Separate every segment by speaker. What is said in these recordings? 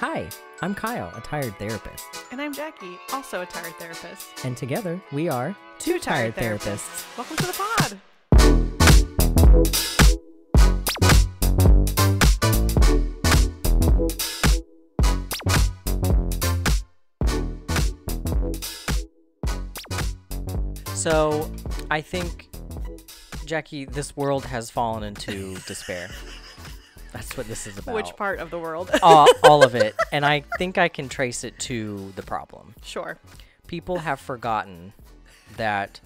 Speaker 1: Hi, I'm Kyle, a tired therapist.
Speaker 2: And I'm Jackie, also a tired therapist.
Speaker 1: And together, we are two tired therapists.
Speaker 2: Welcome to the pod.
Speaker 1: So, I think, Jackie, this world has fallen into despair. That's what this is about.
Speaker 2: Which part of the world?
Speaker 1: All of it. And I think I can trace it to the problem.
Speaker 2: Sure.
Speaker 1: People have forgotten that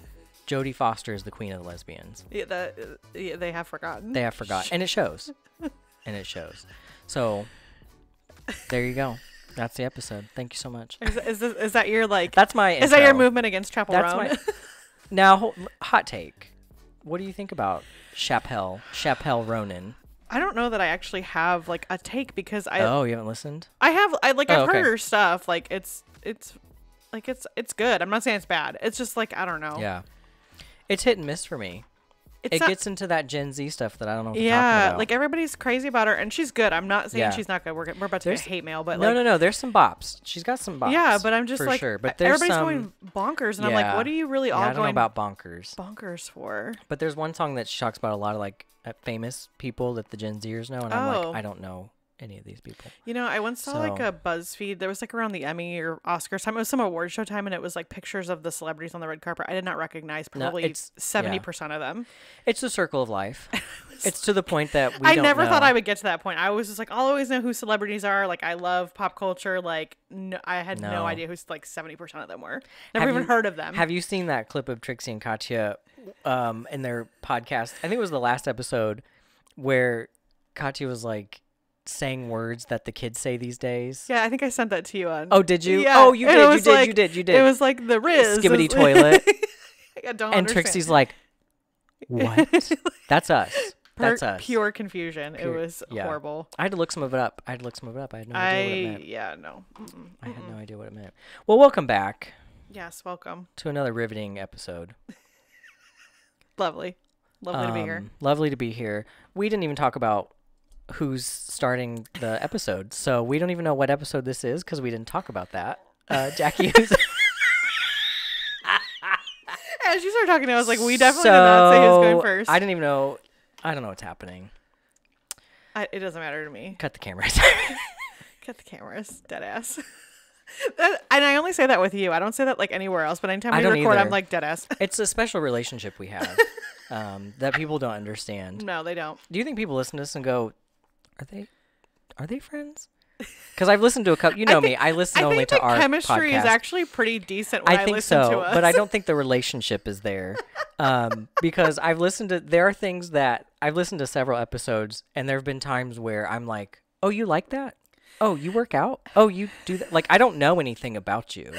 Speaker 1: Jodie Foster is the queen of the lesbians.
Speaker 2: Yeah, they have forgotten.
Speaker 1: They have forgotten. And it shows. And it shows. So, there you go. That's the episode. Thank you so much.
Speaker 2: Is that your, like...
Speaker 1: That's my intro.
Speaker 2: Is that your movement against Chapel Roan?
Speaker 1: Now, hot take. What do you think about Chappelle Ronan?
Speaker 2: I don't know that I actually have, like, a take because I...
Speaker 1: Oh, you haven't listened?
Speaker 2: I've
Speaker 1: okay.
Speaker 2: heard her stuff. Like, it's good. I'm not saying it's bad. It's just, like, I don't know.
Speaker 1: Yeah. It's hit and miss for me. It gets into that Gen Z stuff that I don't know what you're talking about.
Speaker 2: Like, everybody's crazy about her, and she's good. I'm not saying she's not good. We're about to get hate mail, but, like...
Speaker 1: No. There's some bops. She's got some bops.
Speaker 2: Yeah, but I'm just,
Speaker 1: for
Speaker 2: like...
Speaker 1: sure. But there's
Speaker 2: everybody's going bonkers, and I'm like, what are you really all
Speaker 1: I don't
Speaker 2: going...
Speaker 1: know about bonkers.
Speaker 2: Bonkers for?
Speaker 1: But there's one song that she talks about a lot of, like, famous people that the Gen Zers know, and I'm like, I don't know any of these people.
Speaker 2: You know, I once saw like a BuzzFeed. There was like around the Emmy or Oscars time. It was some award show time, and it was like pictures of the celebrities on the red carpet. I did not recognize probably 70% of them.
Speaker 1: It's a circle of life. It's to the point that
Speaker 2: I never thought I would get to that point. I was just like, I'll always know who celebrities are. Like, I love pop culture. Like, I had no idea who like 70% of them were. Never even heard of them.
Speaker 1: Have you seen that clip of Trixie and Katya in their podcast? I think it was the last episode where Katya was like saying words that the kids say these days.
Speaker 2: Yeah, I think I sent that to you on.
Speaker 1: Oh, did you?
Speaker 2: Yeah.
Speaker 1: Oh, you did. It
Speaker 2: was like the Riz.
Speaker 1: Skibbity toilet.
Speaker 2: I don't
Speaker 1: and Trixie's like, what? That's us. That's us.
Speaker 2: Pure confusion. It was horrible.
Speaker 1: I had to look some of it up. I had no idea what it meant.
Speaker 2: Yeah, no.
Speaker 1: I had no idea what it meant. Well, welcome back.
Speaker 2: Yes, welcome.
Speaker 1: To another riveting episode.
Speaker 2: Lovely to be here.
Speaker 1: Lovely to be here. We didn't even talk about who's starting the episode, so we don't even know what episode this is because we didn't talk about that. Jackie,
Speaker 2: as you started talking, I was like, we definitely did not say who's going first.
Speaker 1: I didn't even know. I don't know what's happening.
Speaker 2: It doesn't matter to me.
Speaker 1: Cut the cameras.
Speaker 2: Cut the cameras. Dead ass. And I only say that with you. I don't say that like anywhere else, but anytime we record, I'm like dead ass.
Speaker 1: It's a special relationship we have that people don't understand.
Speaker 2: No, they don't.
Speaker 1: Do you think people listen to this and go, are they friends? Because I've listened to a couple. You know me. I listen only to our podcast.
Speaker 2: Chemistry is actually pretty decent when I think listen to us.
Speaker 1: But I don't think the relationship is there. Because I've listened to, there are things that I've listened to several episodes, and there have been times where I'm like, oh, you like that? Oh, you work out? Oh, you do that? Like, I don't know anything about you.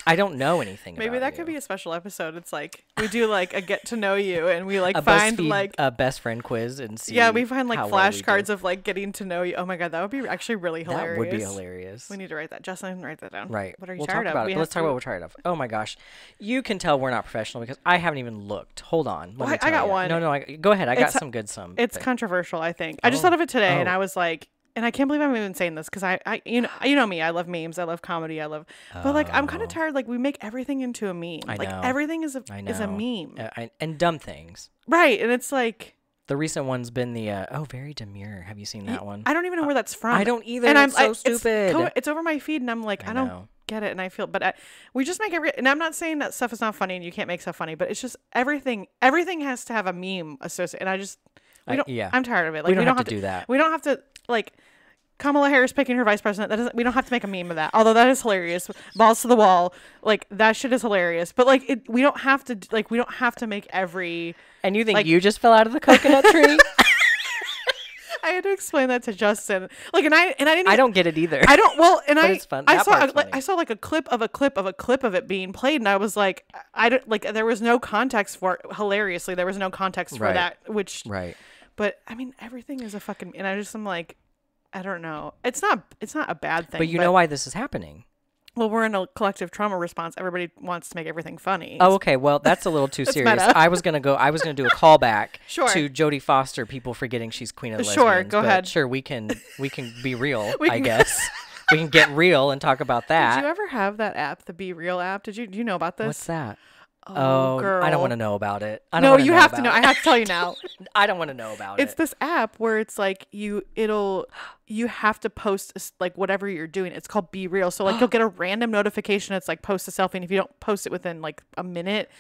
Speaker 1: I don't know anything about you.
Speaker 2: Maybe that could be a special episode. It's like, we do like a get to know you, and we like
Speaker 1: find
Speaker 2: BuzzFeed,
Speaker 1: like a best friend quiz and see.
Speaker 2: Yeah, we find like flashcards of like getting to know you. Oh my God, that would be actually really hilarious.
Speaker 1: That would be hilarious.
Speaker 2: We need to write that. Justin, write that down.
Speaker 1: Right.
Speaker 2: What are you
Speaker 1: we'll
Speaker 2: tired
Speaker 1: talk about
Speaker 2: of?
Speaker 1: It. Let's talk about what we're tired of. Oh my gosh. You can tell we're not professional because I haven't even looked. Hold on.
Speaker 2: I got one.
Speaker 1: No, go ahead. I got some good.
Speaker 2: It's controversial, I think. I just thought of it today, and I was like, and I can't believe I'm even saying this because you know me. I love memes. I love comedy. But like I'm kind of tired. Like we make everything into a meme.
Speaker 1: I know.
Speaker 2: Like everything is a meme.
Speaker 1: And dumb things.
Speaker 2: Right, and it's like
Speaker 1: the recent one's been the very demure. Have you seen that one?
Speaker 2: I don't even know where that's from.
Speaker 1: I don't either. And it's so stupid.
Speaker 2: It's over my feed, and I'm like, I don't get it, and I feel. But we just make and I'm not saying that stuff is not funny, and you can't make stuff funny, but it's just everything. Everything has to have a meme associated, and I just I'm tired of it. Like
Speaker 1: we don't have to do that.
Speaker 2: We don't have to like. Kamala Harris picking her vice president. We don't have to make a meme of that. Although that is hilarious. Balls to the wall. Like that shit is hilarious. But like we don't have to make every.
Speaker 1: And you think you just fell out of the coconut tree?
Speaker 2: I had to explain that to Justin. Like and I didn't.
Speaker 1: I don't get it either.
Speaker 2: I don't. Well, and
Speaker 1: it's fun.
Speaker 2: I saw like a clip of it being played, and I was like, I don't like. There was no context for it. Hilariously, there was no context for that. Which
Speaker 1: right.
Speaker 2: But I mean, everything is a fucking. And I'm like. I don't know. It's not a bad thing.
Speaker 1: But you know why this is happening?
Speaker 2: Well, we're in a collective trauma response. Everybody wants to make everything funny.
Speaker 1: Oh, okay. Well, that's a little too serious. I was gonna do a callback to Jodie Foster. People forgetting she's queen of the lesbians.
Speaker 2: Sure, go ahead.
Speaker 1: Sure, we can be real. I guess. we can get real and talk about that.
Speaker 2: Did you ever have that app, the Be Real app? Do you know about this?
Speaker 1: What's that?
Speaker 2: Oh, girl.
Speaker 1: I don't want to know about it.
Speaker 2: No, you have to know. I have to tell you now.
Speaker 1: I don't want to know about it.
Speaker 2: It's this app where it's like you have to post like whatever you're doing. It's called Be Real. So like you'll get a random notification. It's like post a selfie, and if you don't post it within like a minute,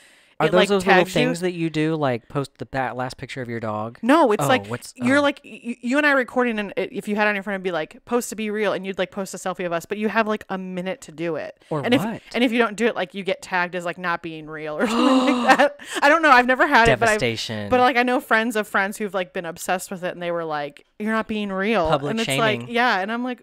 Speaker 1: Are
Speaker 2: it
Speaker 1: those
Speaker 2: like
Speaker 1: those little
Speaker 2: tags
Speaker 1: things
Speaker 2: you.
Speaker 1: that you do, like post that last picture of your dog?
Speaker 2: No, it's like you're
Speaker 1: oh.
Speaker 2: like you and I recording, and if you had it on your phone, it'd be like post to Be Real, and you'd like post a selfie of us, but you have like a minute to do it.
Speaker 1: Or
Speaker 2: and
Speaker 1: what?
Speaker 2: If you don't do it, like you get tagged as like not being real or something like that. I don't know. I've never had
Speaker 1: Devastation.
Speaker 2: it, but like I know friends of friends who've like been obsessed with it, and they were like, "You're not being real."
Speaker 1: Public
Speaker 2: and it's
Speaker 1: shaming.
Speaker 2: like, yeah, and I'm like.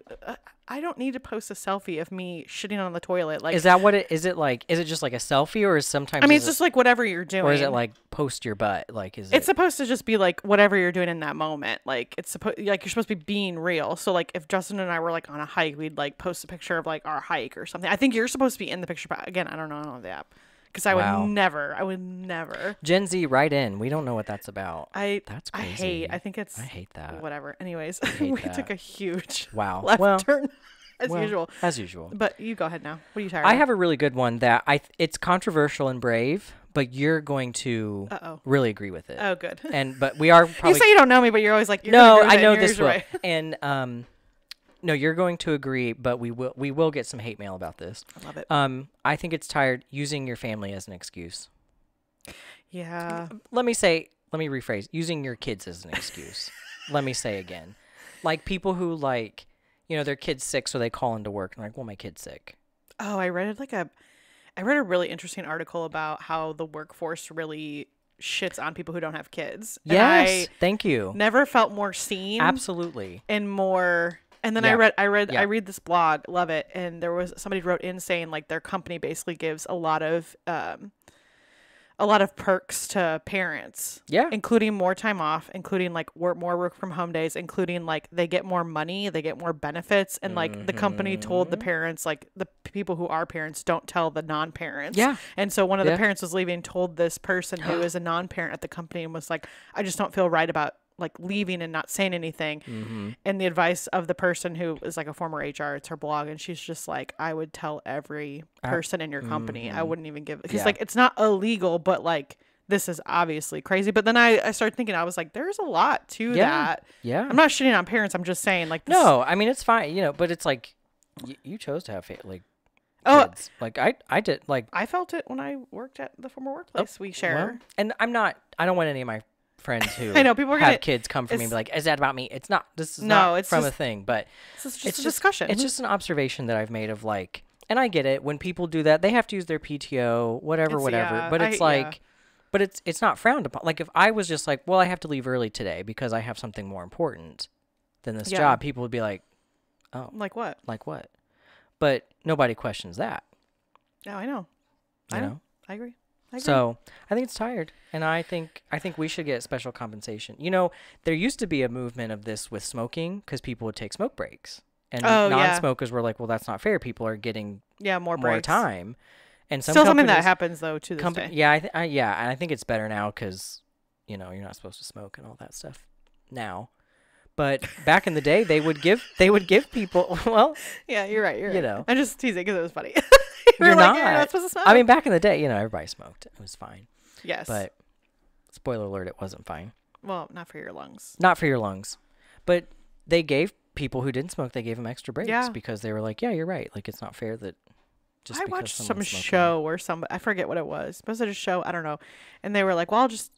Speaker 2: I don't need to post a selfie of me shitting on the toilet. Like,
Speaker 1: is that what it is? It like, is it just like a selfie, or is sometimes?
Speaker 2: I mean, it's just like whatever you're doing.
Speaker 1: Or is it like post your butt? Like,
Speaker 2: It's supposed to just be like whatever you're doing in that moment. Like it's supposed like you're supposed to be being real. So like if Justin and I were like on a hike, we'd like post a picture of like our hike or something. I think you're supposed to be in the picture. But again, I don't know the app because I would never.
Speaker 1: Gen Z, write in. We don't know what that's about. That's crazy.
Speaker 2: I think it's.
Speaker 1: I hate that.
Speaker 2: Whatever. Anyways,
Speaker 1: we
Speaker 2: took a huge
Speaker 1: left
Speaker 2: turn. Usual.
Speaker 1: As usual.
Speaker 2: But you go ahead now. What are you tired
Speaker 1: I
Speaker 2: of?
Speaker 1: have a really good one that it's controversial and brave, but you're going to really agree with it.
Speaker 2: Oh, good.
Speaker 1: But we are probably...
Speaker 2: You say you don't know me, but you're always like,
Speaker 1: no, I know this will.
Speaker 2: Way.
Speaker 1: And no, you're going to agree, but we will get some hate mail about this.
Speaker 2: I love it.
Speaker 1: I think it's tired using your family as an excuse.
Speaker 2: Yeah.
Speaker 1: Let me rephrase. Using your kids as an excuse. Let me say again. Like people who like... You know, their kid's sick, so they call into work and like, well, my kid's sick.
Speaker 2: Oh, I read a really interesting article about how the workforce really shits on people who don't have kids.
Speaker 1: Yes, thank you.
Speaker 2: Never felt more seen.
Speaker 1: Absolutely.
Speaker 2: And more. And then I read this blog, love it, and there was somebody wrote in saying like their company basically gives a lot of perks to parents.
Speaker 1: Yeah.
Speaker 2: Including more time off, including like more work from home days, including like they get more money, they get more benefits. And like the company told the parents, like the people who are parents don't tell the non-parents.
Speaker 1: Yeah.
Speaker 2: And so one of the parents was leaving, told this person who is a non-parent at the company and was like, I just don't feel right about like leaving and not saying anything. And the advice of the person who is like a former HR, it's her blog, and she's just like, I would tell every person in your company. I wouldn't even give it because like it's not illegal, but like this is obviously crazy. But then I started thinking, I was like, there's a lot to that.
Speaker 1: Yeah.
Speaker 2: I'm not shitting on parents, I'm just saying like this.
Speaker 1: No, I mean it's fine, you know, but it's like you chose to have kids. Like I did, like
Speaker 2: I felt it when I worked at the former workplace we share.
Speaker 1: Well, and I don't want any of my friends who
Speaker 2: I know people
Speaker 1: have kids come from me and be like, is that about me? It's not. This is not
Speaker 2: it's
Speaker 1: from
Speaker 2: just,
Speaker 1: a thing, but
Speaker 2: it's just a discussion.
Speaker 1: It's just an observation that I've made of like, and I get it when people do that, they have to use their PTO, whatever. But it's but it's not frowned upon. Like if I was just like, well, I have to leave early today because I have something more important than this job, people would be like, oh,
Speaker 2: like what?
Speaker 1: But nobody questions that.
Speaker 2: No, I know. I know. I agree.
Speaker 1: So I think it's tired, and I think we should get special compensation. You know, there used to be a movement of this with smoking because people would take smoke breaks, and non-smokers were like, "Well, that's not fair. People are getting
Speaker 2: more
Speaker 1: time." And some
Speaker 2: still something that happens though to this day.
Speaker 1: Yeah, and I think it's better now because you know you're not supposed to smoke and all that stuff now. But back in the day, they would give people. Well,
Speaker 2: yeah, you're right.
Speaker 1: You know,
Speaker 2: I'm just teasing because it was funny.
Speaker 1: You're
Speaker 2: not supposed to smoke.
Speaker 1: I mean, back in the day, you know, everybody smoked. It was fine.
Speaker 2: Yes.
Speaker 1: But spoiler alert, it wasn't fine.
Speaker 2: Well, not for your lungs.
Speaker 1: Not for your lungs. But they gave people who didn't smoke, they gave them extra breaks because they were like, yeah, you're right. Like, it's not fair that just
Speaker 2: I watched some show or I forget what it was. Was it a show? I don't know. And they were like, well, I'll just,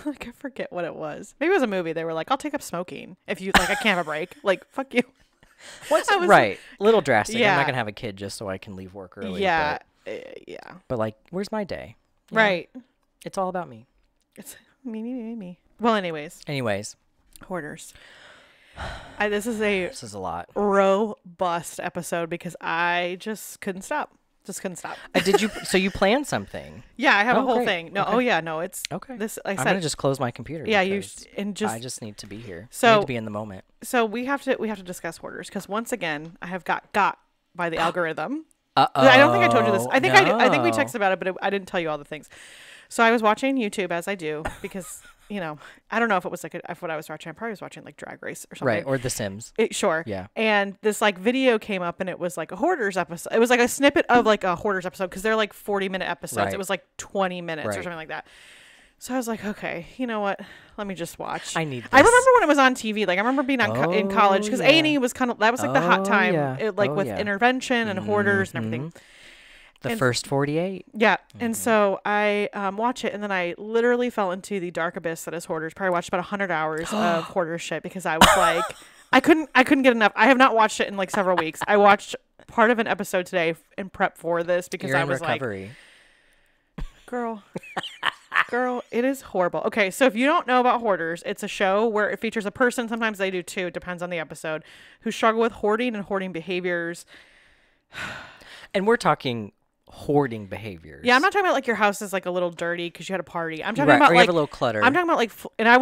Speaker 2: like, I forget what it was. Maybe it was a movie. They were like, I'll take up smoking if you, like, I can't have a break. Like, fuck you.
Speaker 1: Right. Little drastic. Yeah. I'm not going to have a kid just so I can leave work early.
Speaker 2: Yeah.
Speaker 1: But like, where's my day?
Speaker 2: Right.
Speaker 1: It's all about me.
Speaker 2: It's me. Well, anyways. Hoarders. This is
Speaker 1: a lot.
Speaker 2: Robust episode because I just couldn't stop.
Speaker 1: So you planned something?
Speaker 2: Yeah, I have a whole thing. No, okay. No, it's
Speaker 1: okay.
Speaker 2: This
Speaker 1: I'm gonna just close my computer.
Speaker 2: Yeah,
Speaker 1: I just need to be here.
Speaker 2: So
Speaker 1: I need to be in the moment.
Speaker 2: So we have to discuss hoarders because once again I have got by the algorithm.
Speaker 1: Uh-oh.
Speaker 2: I don't think I told you this. I think we texted about it, but I didn't tell you all the things. So I was watching YouTube as I do because, you know, I don't know if it was like if what I was watching. I probably was watching like Drag Race or something.
Speaker 1: Right. Or The Sims.
Speaker 2: Sure.
Speaker 1: Yeah.
Speaker 2: And this like video came up and it was like a Hoarders episode. It was like a snippet of like a Hoarders episode because they're like 40-minute episodes.
Speaker 1: Right.
Speaker 2: It was like 20 minutes
Speaker 1: Right.
Speaker 2: or something like that. So I was like, okay, you know what? Let me just watch.
Speaker 1: I need this.
Speaker 2: I remember when it was on TV. Like I remember being in college because
Speaker 1: yeah.
Speaker 2: A&E was kind of, that was like the hot time,
Speaker 1: Yeah.
Speaker 2: with intervention and Hoarders and everything.
Speaker 1: The first 48.
Speaker 2: Yeah. And so I watch it and then I literally fell into the dark abyss that is Hoarders. Probably watched about 100 hours of Hoarders shit because I was like, I couldn't get enough. I have not watched it in like several weeks. I watched part of an episode today in prep for this because I was
Speaker 1: recovery.
Speaker 2: Like, girl, it is horrible. Okay. So if you don't know about Hoarders, it's a show where it features a person. Sometimes they do two. It depends on the episode, who struggle with hoarding and hoarding behaviors.
Speaker 1: And we're talking hoarding behaviors.
Speaker 2: Yeah, I'm not talking about like your house is like a little dirty because you had a party. I'm talking
Speaker 1: right.
Speaker 2: about
Speaker 1: or you
Speaker 2: like
Speaker 1: have a little clutter.
Speaker 2: I'm talking about like, and I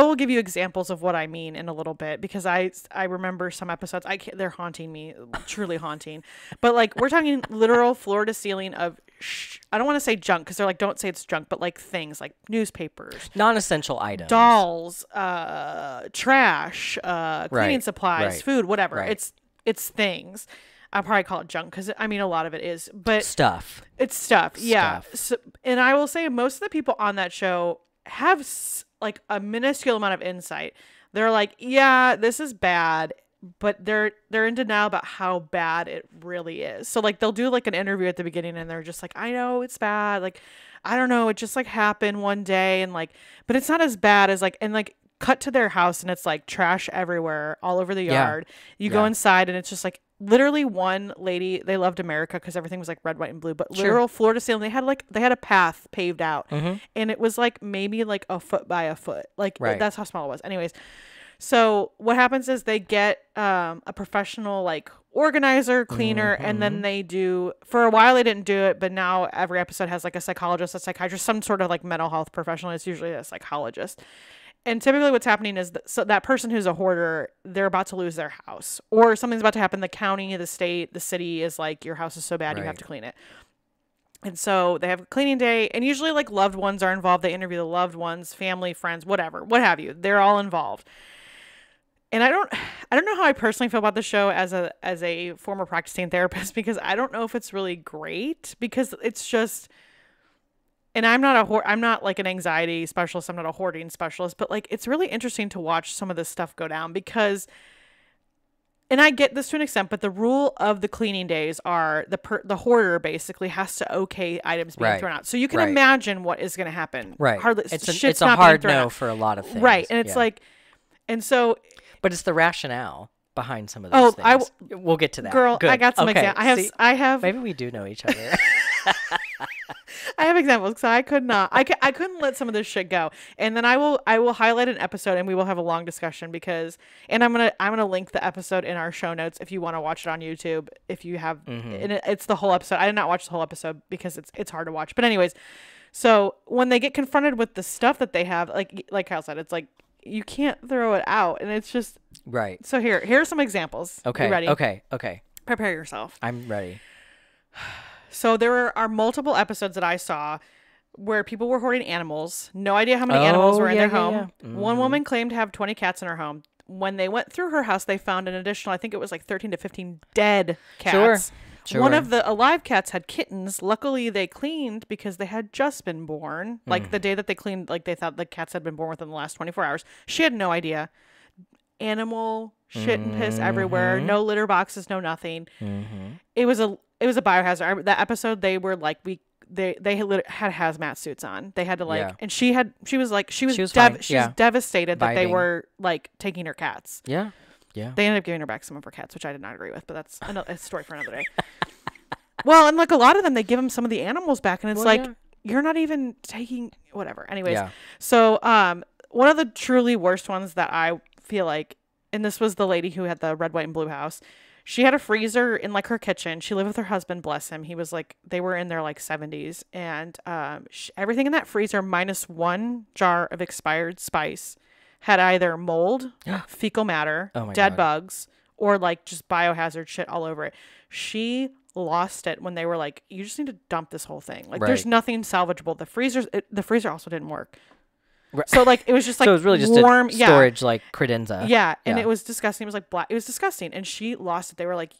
Speaker 2: will give you examples of what I mean in a little bit because I remember some episodes. They're haunting me, truly haunting. But like we're talking literal floor to ceiling of, I don't want to say junk because they're like, don't say it's junk, but like things like newspapers,
Speaker 1: non-essential items,
Speaker 2: dolls, trash, cleaning supplies, food, whatever.
Speaker 1: Right.
Speaker 2: It's things. I'll probably call it junk because I mean a lot of it is, but
Speaker 1: stuff.
Speaker 2: It's stuff. Yeah. So, and I will say most of the people on that show have like a minuscule amount of insight. They're like, yeah, this is bad, but they're in denial about how bad it really is. So like they'll do like an interview at the beginning and they're just like, I know it's bad. Like, I don't know. It just like happened one day and like, but it's not as bad as like, and like cut to their house and it's like trash everywhere all over the yard. You go inside and it's just like, literally one lady, they loved America because everything was like red, white, and blue, but literal floor to ceiling, they had a path paved out and it was like maybe like a foot by a foot. Like that's how small it was. Anyways, so what happens is they get a professional like organizer, cleaner, and then they do, for a while they didn't do it, but now every episode has like a psychologist, a psychiatrist, some sort of like mental health professional. It's usually a psychologist. And typically what's happening is that person who's a hoarder, they're about to lose their house or something's about to happen. The county, the state, the city is like, your house is so bad, you have to clean it. And so they have a cleaning day and usually like loved ones are involved. They interview the loved ones, family, friends, whatever, what have you. They're all involved. And I don't know how I personally feel about the show as a former practicing therapist, because I don't know if it's really great because it's just, and I'm not like an anxiety specialist. I'm not a hoarding specialist, but like, it's really interesting to watch some of this stuff go down because, and I get this to an extent, but the rule of the cleaning days are the hoarder basically has to okay items being thrown out. So you can imagine what is going to happen.
Speaker 1: Right.
Speaker 2: Hardly,
Speaker 1: it's a hard no for a lot of things.
Speaker 2: Right. And it's like, and so,
Speaker 1: but it's the rationale behind some of those things. We'll get to that.
Speaker 2: Girl,
Speaker 1: Good.
Speaker 2: I got some examples. I have.
Speaker 1: Maybe we do know each other.
Speaker 2: I have examples because I couldn't let some of this shit go. And then I will highlight an episode and we will have a long discussion and I'm going to link the episode in our show notes if you want to watch it on YouTube, if you have, and it's the whole episode. I did not watch the whole episode because it's hard to watch. But anyways, so when they get confronted with the stuff that they have, like Kyle said, it's like, you can't throw it out. And it's just,
Speaker 1: right.
Speaker 2: So here are some examples.
Speaker 1: Okay.
Speaker 2: You ready?
Speaker 1: Okay.
Speaker 2: Prepare yourself.
Speaker 1: I'm ready.
Speaker 2: So there are multiple episodes that I saw where people were hoarding animals. No idea how many animals were in their home. Yeah. Mm-hmm. One woman claimed to have 20 cats in her home. When they went through her house, they found an additional, I think it was like 13 to 15 dead cats. Sure. One of the alive cats had kittens. Luckily, they cleaned because they had just been born. Like the day that they cleaned, like they thought the cats had been born within the last 24 hours. She had no idea. Animal shit and piss everywhere. No litter boxes, no nothing. It was a biohazard. That episode, they were like, they had hazmat suits on. They had to like, and she was devastated that they were like taking her cats.
Speaker 1: Yeah.
Speaker 2: They ended up giving her back some of her cats, which I did not agree with, but that's a story for another day. Well, and like a lot of them, they give them some of the animals back, and it's you're not even taking whatever. Anyways, so one of the truly worst ones that I feel like, and this was the lady who had the red, white, and blue house. She had a freezer in like her kitchen. She lived with her husband, bless him. He was like, they were in their like 70s, and everything in that freezer minus one jar of expired spice had either mold, fecal matter, dead bugs, or like just biohazard shit all over it. She lost it when they were like, you just need to dump this whole thing. Like
Speaker 1: Right.
Speaker 2: there's nothing salvageable. The freezer also didn't work. So like it was just like
Speaker 1: so it was really just
Speaker 2: warm
Speaker 1: a storage like credenza.
Speaker 2: Yeah, and it was disgusting. It was like black. It was disgusting, and she lost it. They were like,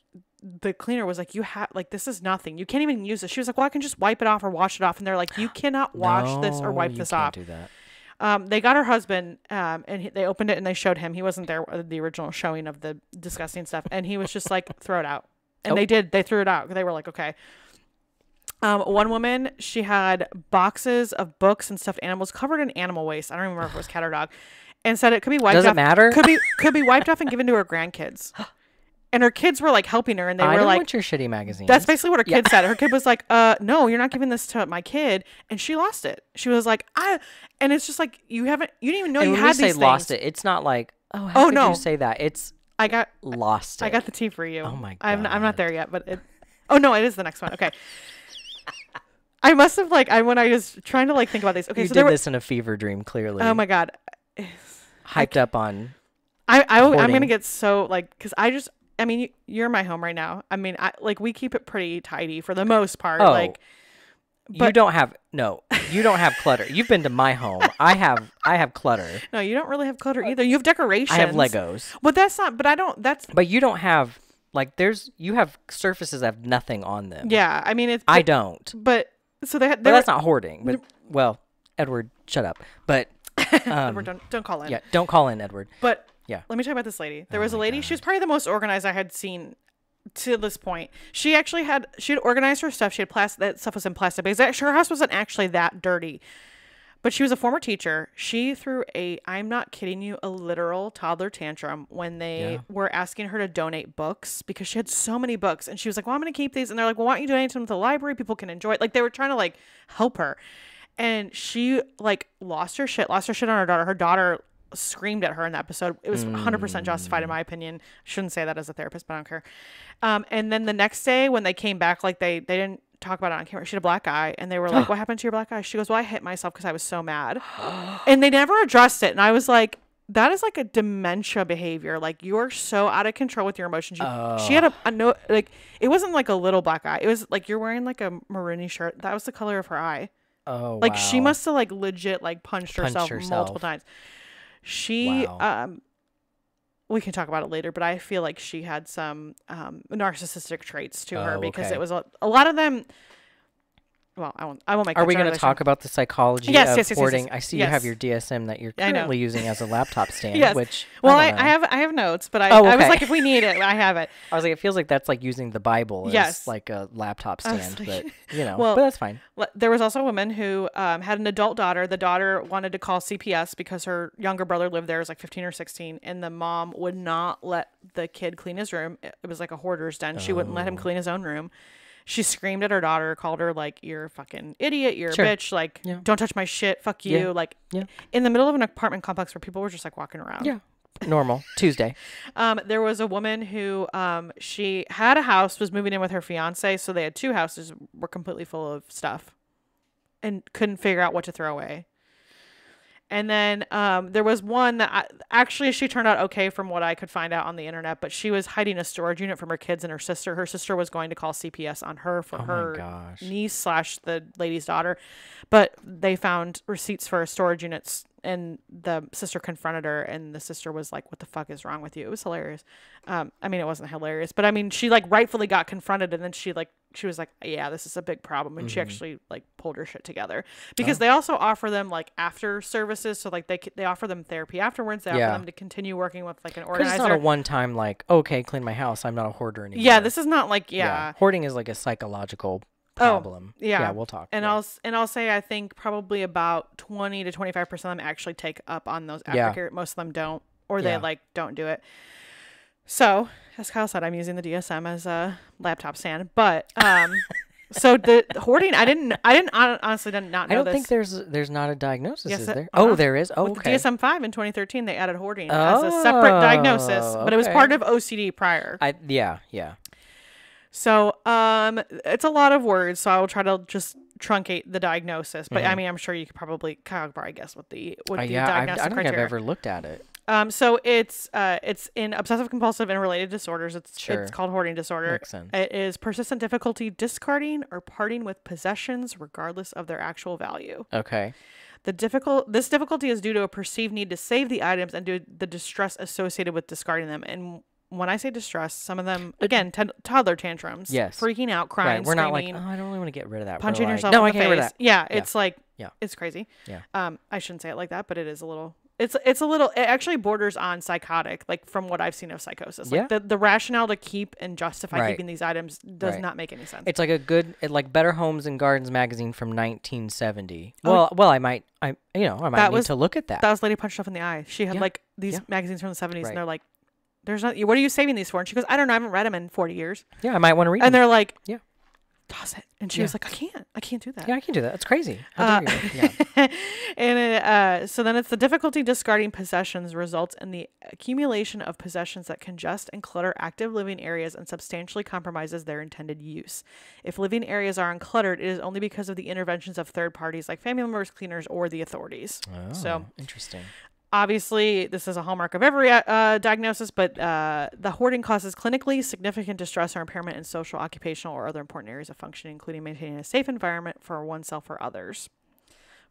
Speaker 2: the cleaner was like, you have like this is nothing. You can't even use it. She was like, well, I can just wipe it off or wash it off. And they're like, you cannot wash this or wipe this off.
Speaker 1: Do that.
Speaker 2: They got her husband, and they opened it and they showed him. He wasn't there at the original showing of the disgusting stuff, and he was just like, throw it out. And they did. They threw it out. They were like, okay. One woman, she had boxes of books and stuffed animals covered in animal waste. I don't even remember if it was cat or dog, and said it could be wiped off.
Speaker 1: Does it matter?
Speaker 2: Could be wiped off and given to her grandkids. And her kids were like helping her, and they
Speaker 1: I
Speaker 2: were
Speaker 1: don't
Speaker 2: like,
Speaker 1: want your shitty magazines.
Speaker 2: that's basically what her kid said. Her kid was like, no, you're not giving this to my kid. And she lost it. She was like, and it's just like, you didn't even know
Speaker 1: and
Speaker 2: you
Speaker 1: when
Speaker 2: had
Speaker 1: we
Speaker 2: these
Speaker 1: say
Speaker 2: things.
Speaker 1: lost it, it's not like, how could
Speaker 2: no.
Speaker 1: you say that? It's lost it.
Speaker 2: I got the tea for you.
Speaker 1: Oh my God.
Speaker 2: I'm not there yet, but oh no, it is the next one. Okay. I must have when I was trying to like think about these. Okay,
Speaker 1: you
Speaker 2: so
Speaker 1: did this in a fever dream, clearly.
Speaker 2: Oh my God.
Speaker 1: Hyped up on.
Speaker 2: I'm gonna get so like, because I mean, you're in my home right now. I mean, we keep it pretty tidy for the most part.
Speaker 1: Oh,
Speaker 2: but
Speaker 1: you don't have clutter. You've been to my home. I have clutter.
Speaker 2: No, you don't really have clutter either. You have decorations.
Speaker 1: I have Legos.
Speaker 2: But that's not. But I don't. That's.
Speaker 1: But you don't have you have surfaces that have nothing on them.
Speaker 2: Yeah, I mean it's.
Speaker 1: I don't.
Speaker 2: But so
Speaker 1: But that's not hoarding. But well, Edward, shut up. But
Speaker 2: Edward, don't call in.
Speaker 1: Yeah, don't call in, Edward.
Speaker 2: But
Speaker 1: yeah,
Speaker 2: let me talk about this lady. There was a lady. She was probably the most organized I had seen to this point. She had organized her stuff. She had that stuff was in plastic bags. Her house wasn't actually that dirty. But she was a former teacher. She threw I'm not kidding you, a literal toddler tantrum when they were asking her to donate books because she had so many books. And she was like, well, I'm going to keep these. And they're like, well, why don't you donate them to the library? People can enjoy it. Like they were trying to like help her. And she like lost her shit on her daughter. Her daughter screamed at her in the episode. It was 100% justified in my opinion. Shouldn't say that as a therapist, but I don't care. And then the next day when they came back, like they didn't talk about it on camera. She had a black eye, and they were like, what happened to your black eye? She goes, well, I hit myself because I was so mad. And they never addressed it. And I was like, that is like a dementia behavior. Like you're so out of control with your emotions. She had a no, like it wasn't like a little black eye. It was like you're wearing like a maroony shirt. That was the color of her eye.
Speaker 1: Oh,
Speaker 2: like
Speaker 1: wow.
Speaker 2: she must have like legit like punched herself multiple times. She we can talk about it later, but I feel like she had some narcissistic traits to her because it was a lot of them. Well, I won't make.
Speaker 1: Are we going to talk about the psychology of hoarding?
Speaker 2: Yes.
Speaker 1: I see you have your DSM that you're currently using as a laptop stand.
Speaker 2: Yes.
Speaker 1: Which
Speaker 2: I have notes, but I was like, if we need it, I have it.
Speaker 1: I was like, it feels like that's like using the Bible as like a laptop stand, but but that's fine.
Speaker 2: There was also a woman who had an adult daughter. The daughter wanted to call CPS because her younger brother lived there. It was like 15 or 16, and the mom would not let the kid clean his room. It was like a hoarder's den. She wouldn't let him clean his own room. She screamed at her daughter, called her like, you're a fucking idiot, you're a bitch, like, don't touch my shit, fuck you. Like, in the middle of an apartment complex where people were just like walking around.
Speaker 1: Yeah. Normal. Tuesday.
Speaker 2: There was a woman who, she had a house, was moving in with her fiance. So they had two houses, were completely full of stuff and couldn't figure out what to throw away. And then there was one that actually she turned out okay from what I could find out on the internet, but she was hiding a storage unit from her kids and her sister. Her sister was going to call CPS on her for her niece / the lady's daughter, but they found receipts for storage units and the sister confronted her and the sister was like, what the fuck is wrong with you? It was hilarious. I mean, it wasn't hilarious, but I mean, she like rightfully got confronted and then she was like, yeah, this is a big problem. And she actually like pulled her shit together because they also offer them like after services. So like they offer them therapy afterwards. They offer them to continue working with like an organizer.
Speaker 1: It's not a one time like, okay, clean my house. I'm not a hoarder anymore.
Speaker 2: Yeah. This is not like,
Speaker 1: Hoarding is like a psychological problem.
Speaker 2: Yeah.
Speaker 1: We'll talk.
Speaker 2: And I'll say, I think probably about 20 to 25% of them actually take up on those aftercare. Most of them don't, or they like don't do it. So as Kyle said, I'm using the DSM as a laptop stand, but, so the hoarding, I honestly did not know
Speaker 1: I don't
Speaker 2: this.
Speaker 1: think there's not a diagnosis, is there?
Speaker 2: Uh-huh.
Speaker 1: Oh, there is? Oh,
Speaker 2: With
Speaker 1: okay.
Speaker 2: the DSM-5 in 2013, they added hoarding as a separate diagnosis, but it was part of OCD prior.
Speaker 1: Yeah.
Speaker 2: So, it's a lot of words, so I will try to just truncate the diagnosis. But I mean, I'm sure you could probably, Kyle, I guess, with the diagnostic
Speaker 1: I don't think
Speaker 2: criteria.
Speaker 1: I've ever looked at it.
Speaker 2: So it's in obsessive compulsive and related disorders. It's called hoarding disorder.
Speaker 1: Makes sense.
Speaker 2: It is persistent difficulty discarding or parting with possessions regardless of their actual value.
Speaker 1: Okay.
Speaker 2: This difficulty is due to a perceived need to save the items and due to the distress associated with discarding them. And when I say distress, some of them, again, toddler tantrums,
Speaker 1: yes,
Speaker 2: freaking out, crying,
Speaker 1: We're
Speaker 2: screaming,
Speaker 1: not like, oh, I don't really want to get rid of that.
Speaker 2: punching
Speaker 1: We're
Speaker 2: yourself
Speaker 1: like, no,
Speaker 2: in
Speaker 1: I
Speaker 2: the
Speaker 1: can't get rid
Speaker 2: face.
Speaker 1: of that.
Speaker 2: Yeah, it's like, it's crazy.
Speaker 1: Yeah.
Speaker 2: I shouldn't say it like that, but it is a little. It's a little. It actually borders on psychotic, like from what I've seen of psychosis. Like the rationale to keep and justify keeping these items does not make any sense.
Speaker 1: It's like a good, like Better Homes and Gardens magazine from 1970. Well, I might need to look at that.
Speaker 2: That was Lady Punched Stuff in the Eye. She had like these magazines from the 70s, and they're like, "There's not. What are you saving these for?" And she goes, "I don't know. I haven't read them in 40 years."
Speaker 1: Yeah, I might want to read them.
Speaker 2: And they're like,
Speaker 1: "Yeah,
Speaker 2: toss it." And she was like, I can't do that.
Speaker 1: Yeah, I can do that. That's crazy. How dare you? Yeah.
Speaker 2: And so then it's the difficulty discarding possessions results in the accumulation of possessions that congest and clutter active living areas and substantially compromises their intended use. If living areas are uncluttered, it is only because of the interventions of third parties like family members, cleaners, or the authorities.
Speaker 1: Oh,
Speaker 2: so
Speaker 1: interesting.
Speaker 2: Obviously, this is a hallmark of every diagnosis, but the hoarding causes clinically significant distress or impairment in social, occupational, or other important areas of functioning, including maintaining a safe environment for oneself or others.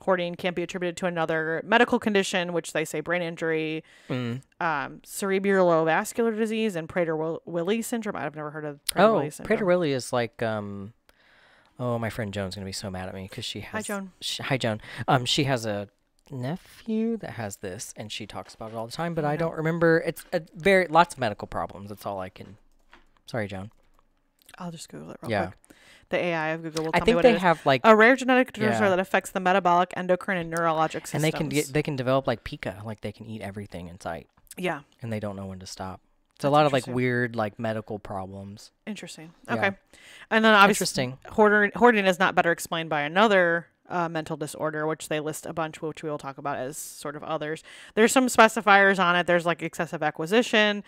Speaker 2: Hoarding can be attributed to another medical condition, which they say brain injury, cerebrovascular disease, and Prader-Willi syndrome. I've never heard of Prader-Willi syndrome.
Speaker 1: Prader-Willi is like, my friend Joan's going to be so mad at me because she has...
Speaker 2: Hi, Joan.
Speaker 1: Hi, Joan. She has a nephew that has this, and she talks about it all the time, but I don't remember. It's lots of medical problems. That's all I can... Sorry, Joan.
Speaker 2: I'll just Google it real quick. The AI of Google will
Speaker 1: I
Speaker 2: tell me
Speaker 1: think
Speaker 2: what
Speaker 1: they
Speaker 2: it is.
Speaker 1: have like
Speaker 2: a rare genetic disorder that affects the metabolic, endocrine, and neurologic systems.
Speaker 1: And they can develop like pica, like they can eat everything in sight.
Speaker 2: Yeah.
Speaker 1: And they don't know when to stop. It's a lot of like weird like medical problems.
Speaker 2: Interesting. Okay. And then obviously hoarding is not better explained by another mental disorder, which they list a bunch, which we will talk about as sort of others. There's some specifiers on it. There's like excessive acquisition,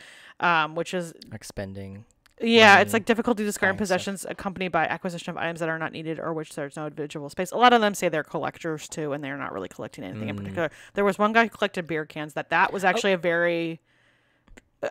Speaker 2: which is
Speaker 1: expending.
Speaker 2: Yeah, it's like difficulty discarding possessions accompanied by acquisition of items that are not needed or which there's no individual space. A lot of them say they're collectors too, and they're not really collecting anything in particular. There was one guy who collected beer cans that was actually a very...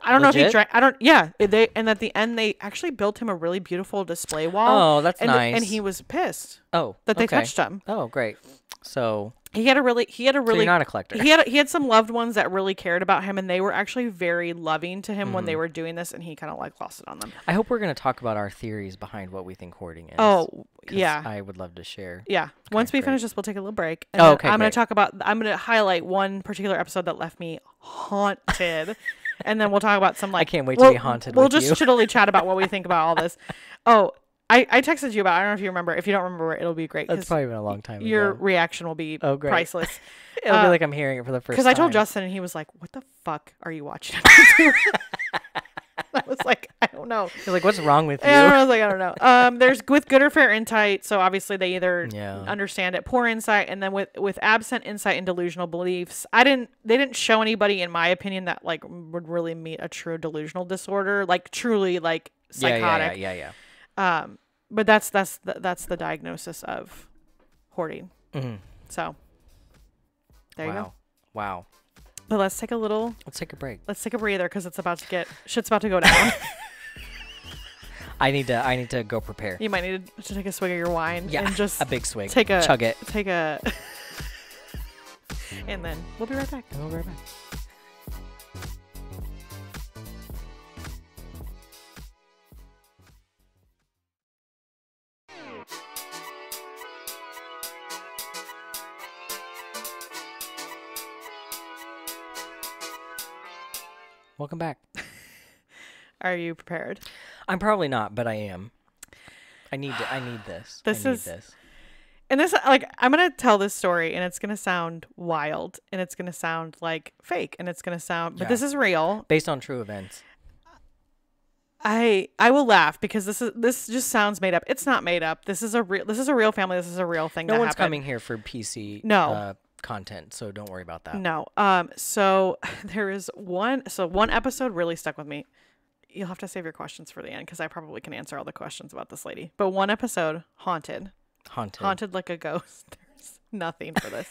Speaker 2: I don't know if he drank. I don't. Yeah, and at the end they actually built him a really beautiful display wall.
Speaker 1: Oh, that's nice.
Speaker 2: And he was pissed.
Speaker 1: Oh,
Speaker 2: that they touched him.
Speaker 1: Oh, great. So
Speaker 2: he had a really. So you're
Speaker 1: not a collector.
Speaker 2: He had some loved ones that really cared about him, and they were actually very loving to him when they were doing this, and he kind of like lost it on them.
Speaker 1: I hope we're going to talk about our theories behind what we think hoarding is.
Speaker 2: Oh, yeah.
Speaker 1: I would love to share.
Speaker 2: Yeah.
Speaker 1: Okay,
Speaker 2: Once we finish this, we'll take a little break. And I'm going to highlight one particular episode that left me haunted. And then we'll talk about some like...
Speaker 1: I can't wait to be haunted with you.
Speaker 2: We'll just shittily chat about what we think about all this. Oh, I texted you about... I don't know if you remember. If you don't remember, it'll be great.
Speaker 1: That's probably been a long time ago.
Speaker 2: Your reaction will be priceless.
Speaker 1: It'll be like I'm hearing it for the first time.
Speaker 2: Because I told Justin and he was like, what the fuck are you watching? I was like, I don't know.
Speaker 1: He's like, what's wrong with you?
Speaker 2: And I was like, I don't know. There's with good or fair insight. So obviously they either understand it, poor insight, and then with absent insight and delusional beliefs. They didn't show anybody, in my opinion, that like would really meet a true delusional disorder, like truly like psychotic.
Speaker 1: Yeah.
Speaker 2: But that's the diagnosis of hoarding.
Speaker 1: Mm-hmm.
Speaker 2: So there you go.
Speaker 1: Wow.
Speaker 2: But let's take a
Speaker 1: break.
Speaker 2: Let's take a breather because shit's about to go down.
Speaker 1: I need to go prepare.
Speaker 2: You might need to take a swig of your wine.
Speaker 1: Yeah,
Speaker 2: and just
Speaker 1: a big swig.
Speaker 2: Chug it. And then we'll be right back.
Speaker 1: Welcome back.
Speaker 2: Are you prepared?
Speaker 1: I'm probably not, but I am. I need this.
Speaker 2: And this, like, I'm going to tell this story and it's going to sound wild and it's going to sound like fake and it's going to sound, but this is real.
Speaker 1: Based on true events.
Speaker 2: I will laugh because this just sounds made up. It's not made up. This is a real family. This is a real thing.
Speaker 1: No one's coming here for PC content, so don't worry about that.
Speaker 2: No. So there is one episode really stuck with me. You'll have to save your questions for the end because I probably can answer all the questions about this lady. But one episode, haunted like a ghost. There's nothing for this.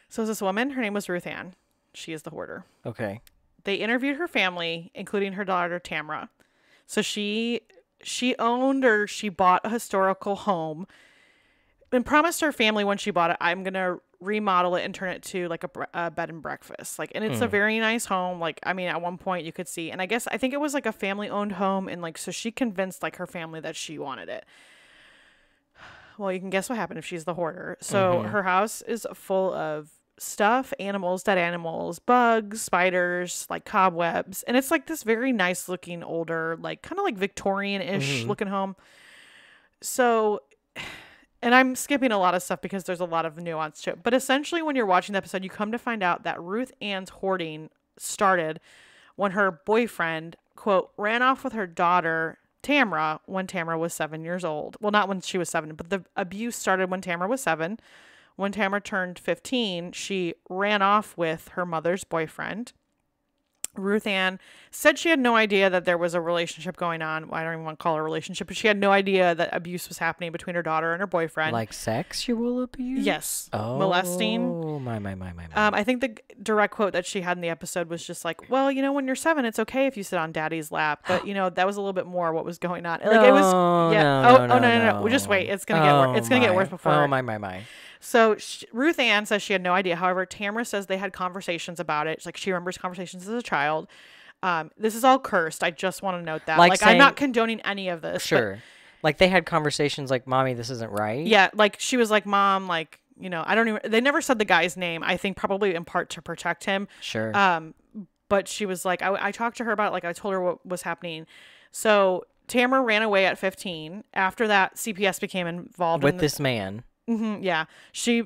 Speaker 2: So this woman, her name was Ruth Ann. she is the hoarder.
Speaker 1: Okay.
Speaker 2: They interviewed her family, including her daughter Tamara. So she owned or she bought a historical home and promised her family when she bought it, I'm going to remodel it and turn it to like a bed and breakfast. Like, and it's a very nice home. Like, I mean, at one point you could see, and I think it was like a family owned home. And like, so she convinced like her family that she wanted it. Well, you can guess what happened if she's the hoarder. So her house is full of stuff, animals, dead animals, bugs, spiders, like cobwebs. And it's like this very nice looking older, like kind of like Victorian-ish looking home. So, and I'm skipping a lot of stuff because there's a lot of nuance to it. But essentially when you're watching the episode, you come to find out that Ruth Ann's hoarding started when her boyfriend, quote, ran off with her daughter, Tamara, when Tamara was 7 years old. Well, not when she was 7, but the abuse started when Tamara was 7. When Tamara turned 15, she ran off with her mother's boyfriend. Ruth Ann said she had no idea that there was a relationship going on. I don't even want to call it a relationship, but she had no idea that abuse was happening between her daughter and her boyfriend.
Speaker 1: Like sexual abuse?
Speaker 2: Yes.
Speaker 1: Oh,
Speaker 2: molesting.
Speaker 1: Oh, my.
Speaker 2: I think the direct quote that she had in the episode was just like, well, you know, when you're 7, it's okay if you sit on daddy's lap. But, you know, that was a little bit more what was going on. Like, it was, yeah. No. Well, just wait. It's going to get worse. It's going to get worse before.
Speaker 1: Oh, my.
Speaker 2: So Ruth Ann says she had no idea. However, Tamara says they had conversations about it. It's like she remembers conversations as a child. This is all cursed. I just want to note that. Like saying, I'm not condoning any of this.
Speaker 1: Sure. Like they had conversations like, Mommy, this isn't right.
Speaker 2: Yeah. Like she was like, Mom, like, you know, they never said the guy's name. I think probably in part to protect him.
Speaker 1: Sure.
Speaker 2: But she was like, I talked to her about it. Like I told her what was happening. So Tamara ran away at 15. After that, CPS became involved
Speaker 1: with this man.
Speaker 2: Yeah. She,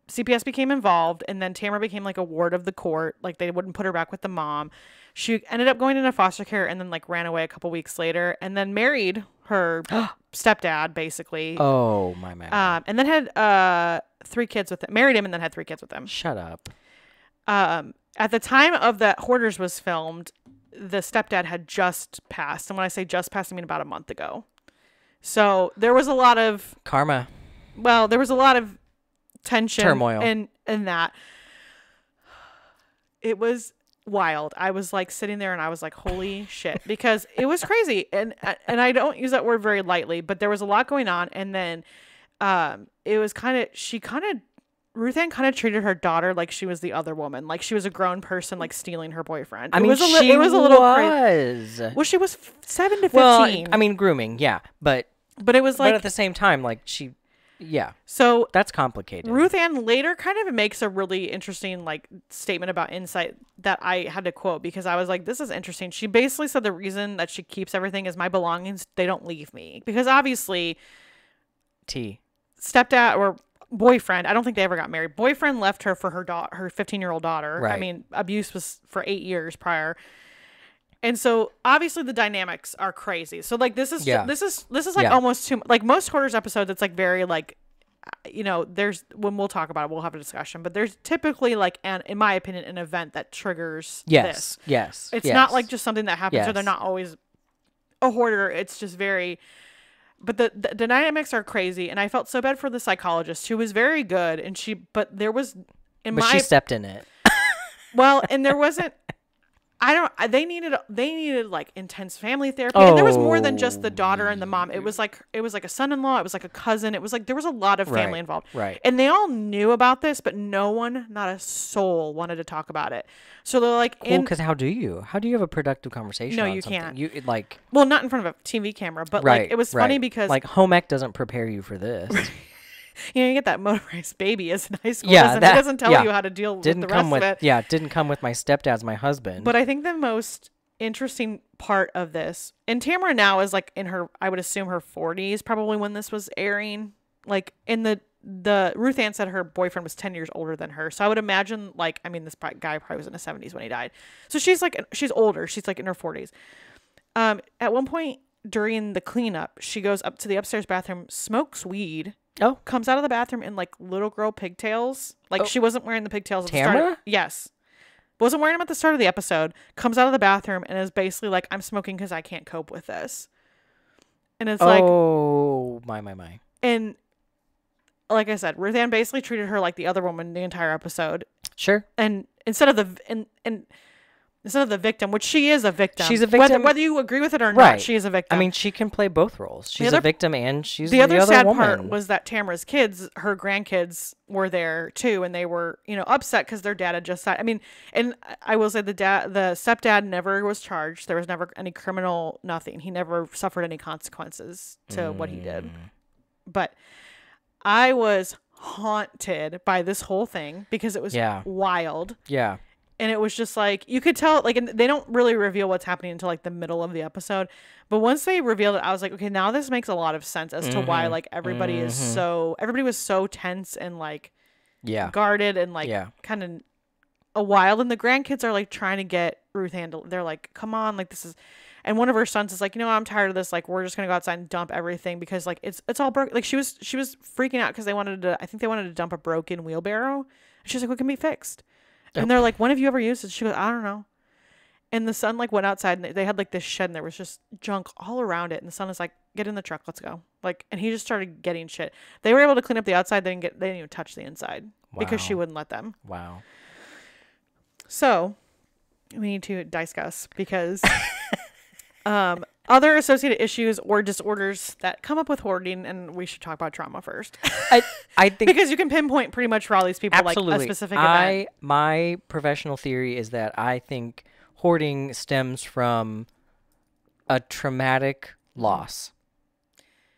Speaker 2: CPS became involved, and then Tamara became like a ward of the court. Like they wouldn't put her back with the mom. She ended up going into foster care and then like ran away a couple weeks later and then married her stepdad basically.
Speaker 1: Oh, my.
Speaker 2: And then had 3 kids with him. Married him and then had 3 kids with him.
Speaker 1: Shut up.
Speaker 2: At the time of that Hoarders was filmed, the stepdad had just passed. And when I say just passed, I mean about a month ago. So there was a lot of
Speaker 1: karma.
Speaker 2: Well, there was a lot of tension,
Speaker 1: turmoil,
Speaker 2: and that it was wild. I was like sitting there and I was like, holy shit, because it was crazy. And I don't use that word very lightly, but there was a lot going on. And then it was Ruth Ann kind of treated her daughter like she was the other woman, like she was a grown person, like stealing her boyfriend.
Speaker 1: It was a little crazy.
Speaker 2: Well, she was 7 to 15.
Speaker 1: Well, I mean, grooming, yeah, but
Speaker 2: it was like,
Speaker 1: but at the same time, like yeah.
Speaker 2: So
Speaker 1: that's complicated.
Speaker 2: Ruth Ann later kind of makes a really interesting like statement about insight that I had to quote because I was like, this is interesting. She basically said the reason that she keeps everything is my belongings. They don't leave me because obviously stepdad or boyfriend, I don't think they ever got married. Boyfriend left her for her 15-year-old daughter.
Speaker 1: Right.
Speaker 2: I mean, abuse was for 8 years prior. And so obviously the dynamics are crazy. So like this is like almost too, like most Hoarders episodes, it's like very like, you know, there's, when we'll talk about it, we'll have a discussion, but there's typically like in my opinion, an event that triggers this.
Speaker 1: Yes.
Speaker 2: It's not like just something that happens or they're not always a hoarder. It's just very, but the dynamics are crazy. And I felt so bad for the psychologist who was very good. And she stepped in it. Well, and there wasn't, they needed like intense family therapy. And there was more than just the daughter and the mom. It was like a son-in-law. It was like a cousin. It was like, there was a lot of family involved.
Speaker 1: Right.
Speaker 2: And they all knew about this, but not a soul wanted to talk about it. So they're like,
Speaker 1: because how do you have a productive conversation?
Speaker 2: No,
Speaker 1: on
Speaker 2: you
Speaker 1: something?
Speaker 2: can't.
Speaker 1: You like,
Speaker 2: well, not in front of a TV camera, but like, it was funny because
Speaker 1: like home ec doesn't prepare you for this.
Speaker 2: You know, you get that motorized baby as in high school.
Speaker 1: Yeah,
Speaker 2: it doesn't tell you how to deal with the rest of it.
Speaker 1: Yeah, didn't come with my stepdad's my husband.
Speaker 2: But I think the most interesting part of this, and Tamara now is like in her, I would assume her 40s, probably when this was airing. Like in the Ruth Ann said her boyfriend was 10 years older than her. So I would imagine like, I mean, this guy probably was in his 70s when he died. So she's older. She's like in her 40s. At one point during the cleanup, she goes up to the upstairs bathroom, smokes weed.
Speaker 1: Oh,
Speaker 2: comes out of the bathroom in like little girl pigtails. Like she wasn't wearing the pigtails at the
Speaker 1: Tamara?
Speaker 2: start. Yes. Wasn't wearing them at the start of the episode. Comes out of the bathroom and is basically like, I'm smoking because I can't cope with this. And it's like,
Speaker 1: oh, my.
Speaker 2: And like I said, Ruth Ann basically treated her like the other woman the entire episode.
Speaker 1: Sure.
Speaker 2: And instead of the victim, which she is a victim.
Speaker 1: She's a victim.
Speaker 2: Whether you agree with it or
Speaker 1: Right.
Speaker 2: not, she is a victim.
Speaker 1: I mean, she can play both roles. She's a victim and she's
Speaker 2: the other sad
Speaker 1: woman.
Speaker 2: part was that Tamara's kids, her grandkids, were there too, and they were, upset because their dad had just died. I mean, and I will say the stepdad never was charged. There was never any criminal, nothing. He never suffered any consequences to what he did. But I was haunted by this whole thing because it was wild.
Speaker 1: Yeah.
Speaker 2: And it was just like, you could tell, like, and they don't really reveal what's happening until like the middle of the episode. But once they revealed it, I was like, okay, now this makes a lot of sense as to why like everybody was so tense and like guarded and like kind of a wild. And the grandkids are like trying to get Ruth Ann. They're like, come on, like this is. And one of her sons is like, I'm tired of this. Like, we're just gonna go outside and dump everything because like it's all broken. Like she was freaking out because I think they wanted to dump a broken wheelbarrow. She's like, what can be fixed? And they're like, when have you ever used it? She goes, I don't know. And the son like went outside and they had like this shed and there was just junk all around it. And the son is like, get in the truck, let's go. Like, and he just started getting shit. They were able to clean up the outside. They didn't even touch the inside because she wouldn't let them.
Speaker 1: Wow.
Speaker 2: So we need to discuss because other associated issues or disorders that come up with hoarding, and we should talk about trauma first.
Speaker 1: I think
Speaker 2: because you can pinpoint pretty much for all these people
Speaker 1: absolutely.
Speaker 2: Like a specific event.
Speaker 1: My professional theory is that I think hoarding stems from a traumatic loss.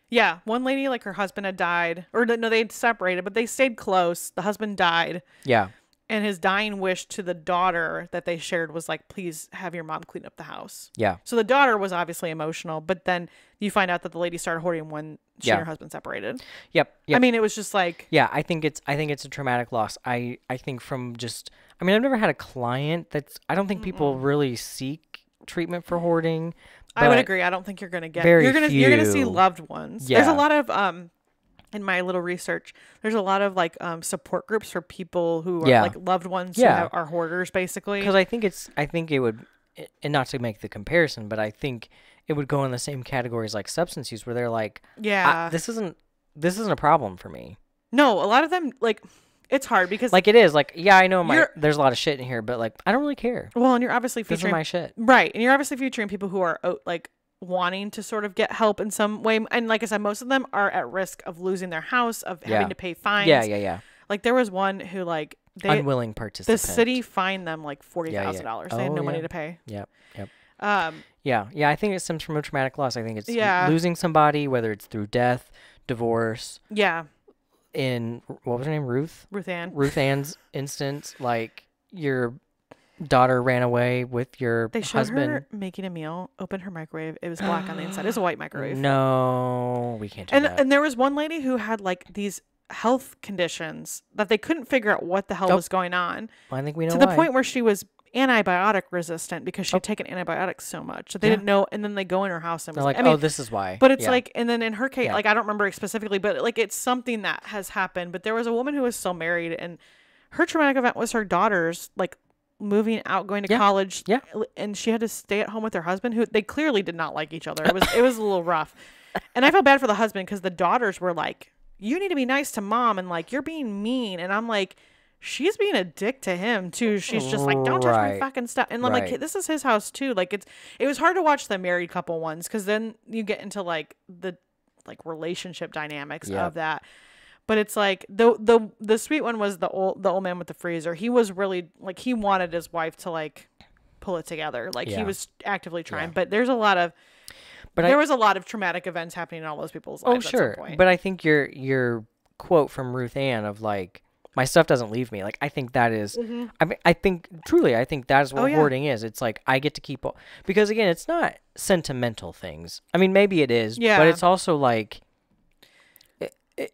Speaker 2: Yeah, one lady, like her husband had died, or no, they had separated, but they stayed close. The husband died.
Speaker 1: Yeah.
Speaker 2: And his dying wish to the daughter that they shared was like, please have your mom clean up the house. Yeah. So the daughter was obviously emotional, but then you find out that the lady started hoarding when she and her husband separated. Yep. I mean, it was just like.
Speaker 1: Yeah, I think it's a traumatic loss. I think from just, I mean, I've never had a client I don't think people really seek treatment for hoarding.
Speaker 2: I would agree. I don't think you're going to get, you're going to see loved ones. Yeah. There's a lot of, in my little research, there's a lot of like support groups for people who are like loved ones who are hoarders, basically.
Speaker 1: Because I think it would, and not to make the comparison, but I think it would go in the same categories like substance use, where they're like, this isn't a problem for me.
Speaker 2: No, a lot of them like. It's hard because
Speaker 1: like it is like I know there's a lot of shit in here, but like I don't really care.
Speaker 2: Well, and you're obviously featuring
Speaker 1: this is my shit,
Speaker 2: right? And you're obviously featuring people who are like wanting to sort of get help in some way, and like I said, most of them are at risk of losing their house, of having to pay fines. Yeah. Like there was one who like
Speaker 1: unwilling participant.
Speaker 2: The city fined them like $40,000. They had no money to pay.
Speaker 1: Yep. Yeah. I think it stems from a traumatic loss. I think it's losing somebody, whether it's through death, divorce. Yeah. In what was her name? Ruth Ann's instance, like your daughter ran away with your husband. They showed her
Speaker 2: making a meal, opened her microwave. It was black on the inside. It was a white microwave.
Speaker 1: No, we can't do that.
Speaker 2: And there was one lady who had like these health conditions that they couldn't figure out what the hell was going on.
Speaker 1: Well, I think we know
Speaker 2: to the point where she was antibiotic resistant because she had taken antibiotics so much that they didn't know. And then they go in her house and
Speaker 1: they're like, oh, this is why.
Speaker 2: But it's like, and then in her case, like I don't remember specifically, but like it's something that has happened. But there was a woman who was still married, and her traumatic event was her daughters like moving out, going to college, and she had to stay at home with her husband, who they clearly did not like each other. It was a little rough, and I felt bad for the husband because the daughters were like, "You need to be nice to mom," and like you're being mean, and I'm like. She's being a dick to him too. She's just like, don't touch my fucking stuff. And I'm like, hey, this is his house too. Like it was hard to watch the married couple ones because then you get into like the like relationship dynamics of that. But it's like the sweet one was the old man with the freezer. He was really like he wanted his wife to like pull it together. Like he was actively trying. But there's a lot of there was a lot of traumatic events happening in all those people's lives. Oh sure. At some point.
Speaker 1: But I think your quote from Ruth Ann of like. My stuff doesn't leave me. Like, I think that is, I mean, I think that is what hoarding is. It's like, I get to keep, because again, it's not sentimental things. I mean, maybe it is, but it's also like,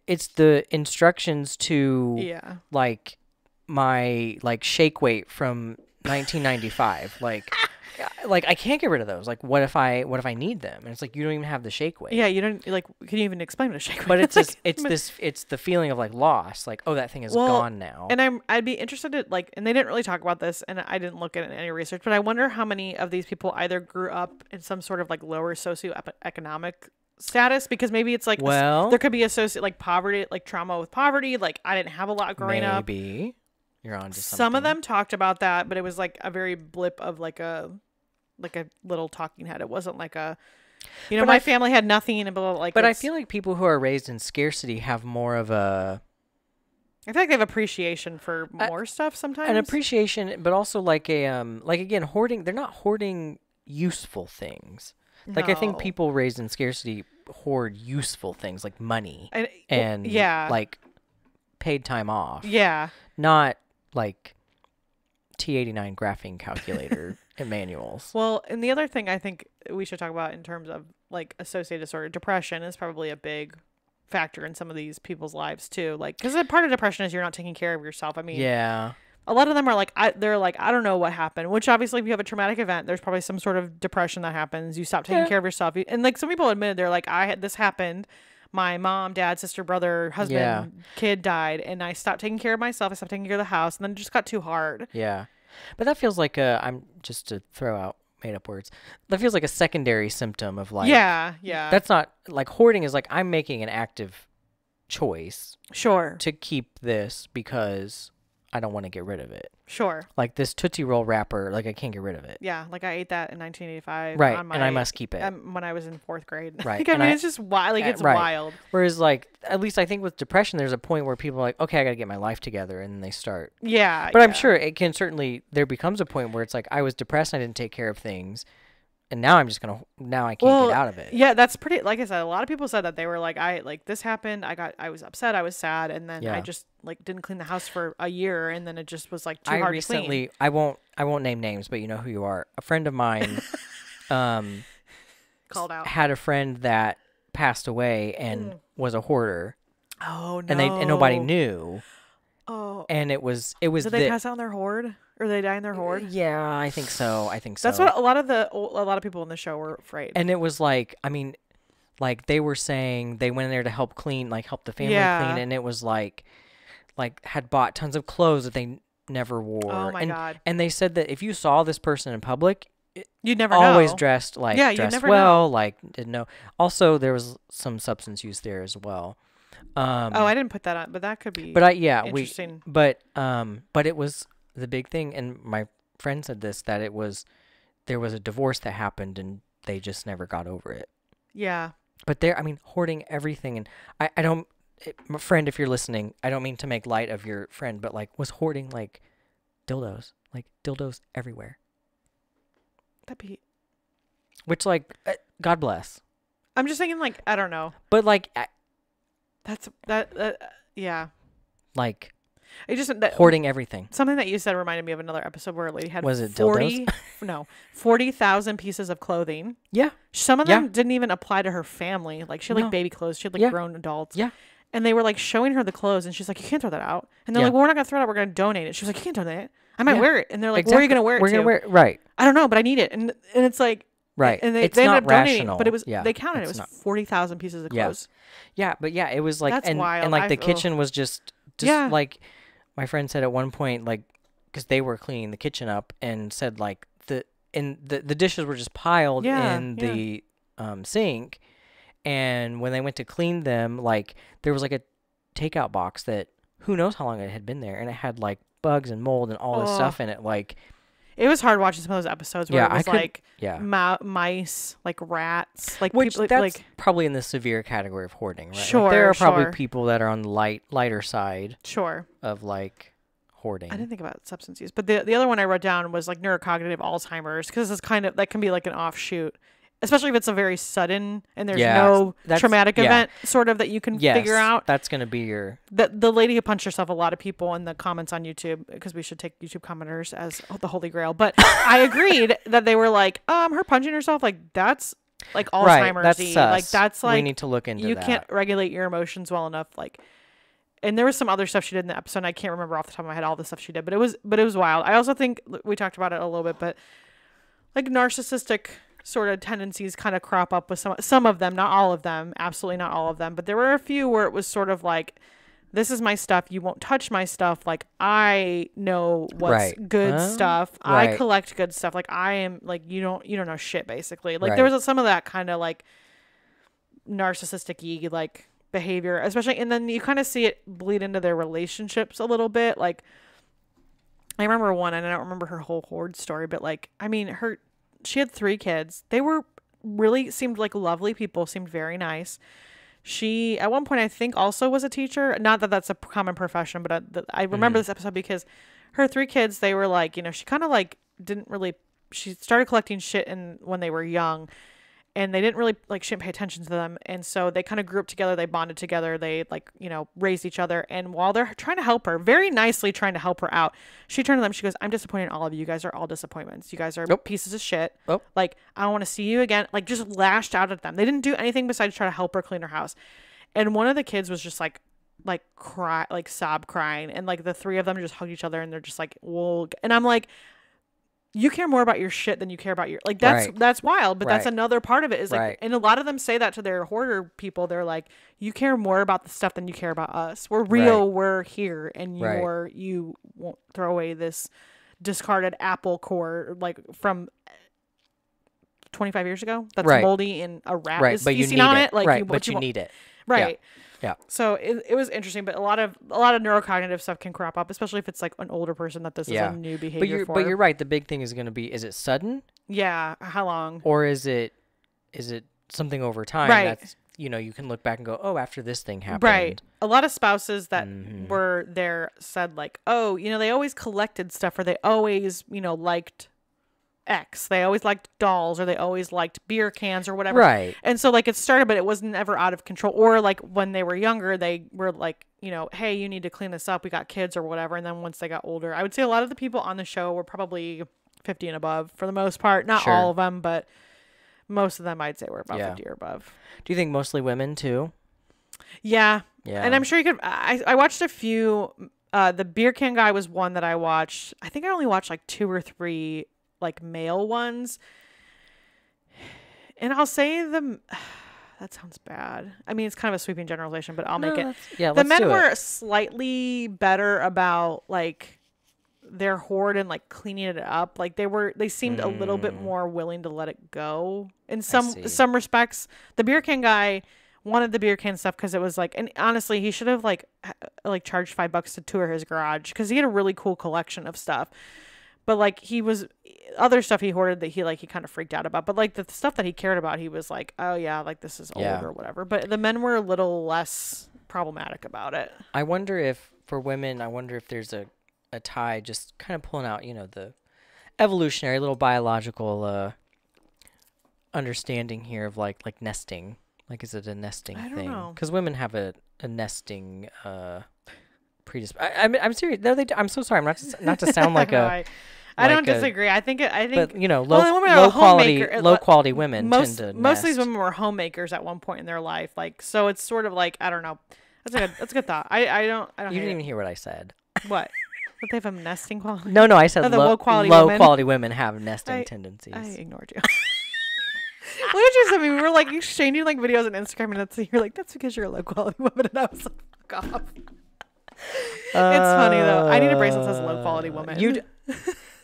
Speaker 1: it's the instructions to, like, my, like, shake weight from 1995. Like I can't get rid of those. Like, what if I need them? And it's like you don't even have the shake weight.
Speaker 2: Yeah, you don't like. Can you even explain what a shake weight?
Speaker 1: But it's like, it's the feeling of like loss. Like, oh, that thing is gone now.
Speaker 2: And I'd be interested in like, and they didn't really talk about this, and I didn't look at any research, but I wonder how many of these people either grew up in some sort of like lower socioeconomic status, because maybe it's like there could be like poverty, like trauma with poverty. Like I didn't have a lot growing up. Maybe.
Speaker 1: you're on to something.
Speaker 2: Some of them talked about that, but it was like a very blip of like a little talking head. It wasn't like a, my family had nothing and blah, blah, like.
Speaker 1: But I feel like people who are raised in scarcity have more of a.
Speaker 2: I feel like they have appreciation for more stuff sometimes.
Speaker 1: An appreciation, but also like a like again, hoarding. They're not hoarding useful things. Like I think people raised in scarcity hoard useful things like money and like paid time off.
Speaker 2: Yeah.
Speaker 1: Not like T89 graphing calculator and manuals.
Speaker 2: Well, and the other thing I think we should talk about in terms of like associated disorder, depression is probably a big factor in some of these people's lives too. Like, because a part of depression is you're not taking care of yourself. I mean,
Speaker 1: yeah.
Speaker 2: A lot of them are like, they're like, I don't know what happened, which obviously if you have a traumatic event, there's probably some sort of depression that happens. You stop taking care of yourself. And like some people admitted, they're like, this happened. My mom, dad, sister, brother, husband, kid died. And I stopped taking care of myself. I stopped taking care of the house. And then it just got too hard.
Speaker 1: Yeah. But that feels like I'm just to throw out made up words. That feels like a secondary symptom of like.
Speaker 2: Yeah.
Speaker 1: That's not like hoarding is like I'm making an active choice.
Speaker 2: Sure.
Speaker 1: To keep this because I don't want to get rid of it.
Speaker 2: Sure.
Speaker 1: Like this Tootsie Roll wrapper, like I can't get rid of it.
Speaker 2: Yeah, like I ate that in 1985.
Speaker 1: Right, and I must keep it.
Speaker 2: When I was in 4th grade.
Speaker 1: Right.
Speaker 2: Like, I mean, it's just wild. Like, it's wild.
Speaker 1: Whereas, like, at least I think with depression, there's a point where people are like, okay, I got to get my life together, and then they start.
Speaker 2: Yeah.
Speaker 1: But I'm sure it can certainly, there becomes a point where it's like, I was depressed, and I didn't take care of things. And now I'm just going to, now I can't get out of it.
Speaker 2: Yeah, that's pretty, like I said, a lot of people said that they were like, this happened. I was upset. I was sad. And then I just like didn't clean the house for a year. And then it just was like too hard to clean.
Speaker 1: I won't name names, but you know who you are. A friend of mine,
Speaker 2: called out,
Speaker 1: had a friend that passed away and was a hoarder.
Speaker 2: Oh no.
Speaker 1: And nobody knew.
Speaker 2: Oh.
Speaker 1: And it was.
Speaker 2: Did they pass out in their hoard? Or they die in their hoard?
Speaker 1: Yeah, I think so.
Speaker 2: That's what a lot of people in the show were afraid.
Speaker 1: And it was like, I mean, like they were saying they went in there to help clean, like help the family clean, and it was like had bought tons of clothes that they never wore.
Speaker 2: Oh my God.
Speaker 1: And they said that if you saw this person in public,
Speaker 2: you'd never
Speaker 1: always
Speaker 2: know.
Speaker 1: Dressed like dressed well, like didn't know. Also, there was some substance use there as well.
Speaker 2: I didn't put that on, but that could be.
Speaker 1: But
Speaker 2: interesting.
Speaker 1: But it was. The big thing, and my friend said this, that there was a divorce that happened and they just never got over it.
Speaker 2: Yeah.
Speaker 1: But hoarding everything. And I don't, my friend, if you're listening, I don't mean to make light of your friend, but like was hoarding like dildos everywhere. Which like, God bless.
Speaker 2: I'm just thinking like, I don't know.
Speaker 1: But like.
Speaker 2: Yeah.
Speaker 1: Like.
Speaker 2: It just
Speaker 1: hoarding everything.
Speaker 2: Something that you said reminded me of another episode where a lady had
Speaker 1: 40,000
Speaker 2: pieces of clothing.
Speaker 1: Yeah.
Speaker 2: Some of them didn't even apply to her family. Like she had like baby clothes. She had like grown adults.
Speaker 1: Yeah.
Speaker 2: And they were like showing her the clothes and she's like, you can't throw that out. And they're like, well, we're not going to throw it out. We're going to donate it. She was like, you can't donate it. I might wear it. And they're like, where are you going to wear it to?
Speaker 1: We're going to wear it. Right.
Speaker 2: I don't know, but I need it. And it's like.
Speaker 1: Right.
Speaker 2: And they ended up donating. But it was, they counted. It was 40,000 pieces of clothes.
Speaker 1: Yeah. But yeah, it was like.
Speaker 2: That's wild.
Speaker 1: And like the kitchen was just like. My friend said at one point, like, because they were cleaning the kitchen up, and said like the dishes were just piled in the sink, and when they went to clean them, like there was like a takeout box that who knows how long it had been there, and it had like bugs and mold and all this stuff in it, like.
Speaker 2: It was hard watching some of those episodes where it was mice, like rats, like
Speaker 1: which
Speaker 2: people,
Speaker 1: that's
Speaker 2: like
Speaker 1: probably in the severe category of hoarding, right?
Speaker 2: Sure,
Speaker 1: like there are probably people that are on the lighter side, of like hoarding.
Speaker 2: I didn't think about substance use, but the other one I wrote down was like neurocognitive Alzheimer's, because it's kind of that can be like an offshoot. Especially if it's a very sudden and there's no traumatic event sort of that you can figure out.
Speaker 1: That's going to be your...
Speaker 2: The lady who punched herself, a lot of people in the comments on YouTube, because we should take YouTube commenters as the holy grail. But I agreed that they were like, her punching herself, like that's like Alzheimer's.
Speaker 1: That's sus.
Speaker 2: Like that's like...
Speaker 1: We need to look into that.
Speaker 2: You can't regulate your emotions well enough. Like, and there was some other stuff she did in the episode. And I can't remember off the top of my head all the stuff she did, but it was wild. I also think we talked about it a little bit, but like narcissistic sort of tendencies kind of crop up with some of them, not all of them, absolutely not all of them, but there were a few where it was sort of like, this is my stuff, you won't touch my stuff, like I know what's good stuff, I collect good stuff, like I am like, you don't know shit, basically. Like there was some of that kind of like narcissistic-y like behavior, especially, and then you kind of see it bleed into their relationships a little bit, like I remember one, and I don't remember her whole hoard story, but like, I mean, she had 3 kids. They were really seemed like lovely people, seemed very nice. She, at one point, I think also was a teacher. Not that that's a common profession, but I remember this episode because her 3 kids, they were like, she kind of like didn't really, she started collecting shit when they were young, and they didn't really like, she didn't pay attention to them. And so they kind of grew up together. They bonded together. They like, raised each other. And while they're trying to help her, very nicely trying to help her out, she turned to them. She goes, I'm disappointed in all of you. You guys are all disappointments. You guys are pieces of shit. Like, I don't want to see you again. Like, just lashed out at them. They didn't do anything besides try to help her clean her house. And one of the kids was just like cry, like sob crying. And like the 3 of them just hugged each other, and they're just like, whoa. And I'm like, you care more about your shit than you care about your, like, that's wild, but that's another part of it is like, and a lot of them say that to their hoarder people. They're like, you care more about the stuff than you care about us. We're real. We're here. And you won't throw away this discarded apple core, like from 25 years ago. That's moldy and a rat is
Speaker 1: but you
Speaker 2: feasting on it. Like,
Speaker 1: but you need it.
Speaker 2: Right.
Speaker 1: Yeah.
Speaker 2: So it was interesting, but a lot of neurocognitive stuff can crop up, especially if it's like an older person that this is a new behavior for.
Speaker 1: But you're right. The big thing is going to be: is it sudden?
Speaker 2: Yeah. How long?
Speaker 1: Or is it something over time?
Speaker 2: Right.
Speaker 1: That's, you can look back and go, oh, after this thing happened.
Speaker 2: Right. A lot of spouses that were there said like, oh, they always collected stuff, or they always, liked X. They always liked dolls, or they always liked beer cans or whatever.
Speaker 1: Right.
Speaker 2: And so like it started, but it was never out of control. Or like when they were younger, they were like, hey, you need to clean this up. We got kids or whatever. And then once they got older, I would say a lot of the people on the show were probably 50 and above for the most part. Not all of them, but most of them I'd say were about 50 or above.
Speaker 1: Do you think mostly women too?
Speaker 2: Yeah. And I'm sure you could, I watched a few, the beer can guy was one that I watched. I think I only watched like 2 or 3 like male ones, and I'll say that sounds bad. I mean, it's kind of a sweeping generalization, but I'll make it. The men were slightly better about like their hoard and like cleaning it up. Like they seemed a little bit more willing to let it go in some respects. The beer can guy wanted the beer can stuff because it was like, and honestly, he should have like charged $5 to tour his garage because he had a really cool collection of stuff. But like other stuff he hoarded that he kind of freaked out about. But like the stuff that he cared about, he was like, oh yeah, like this is old or whatever. But the men were a little less problematic about it.
Speaker 1: I wonder if for women, there's a tie, just kind of pulling out, the evolutionary little biological understanding here of like nesting. Like, is it a nesting thing? I don't know. Because women have a nesting I'm serious. No, I'm so sorry. I'm not to sound like a.
Speaker 2: I don't disagree. I think.
Speaker 1: But low quality women tend to.
Speaker 2: Most of these women were homemakers at one point in their life. Like, so it's sort of like, I don't know. That's a good thought. I don't.
Speaker 1: You didn't even hear what I said.
Speaker 2: What? That they have a nesting quality?
Speaker 1: No, I said low quality women have nesting tendencies.
Speaker 2: I ignored you. What did you send me? We were like exchanging like videos on Instagram, and you're like, that's because you're a low quality woman, and I was like, fuck off. It's funny though. I need a bracelet that says low quality woman.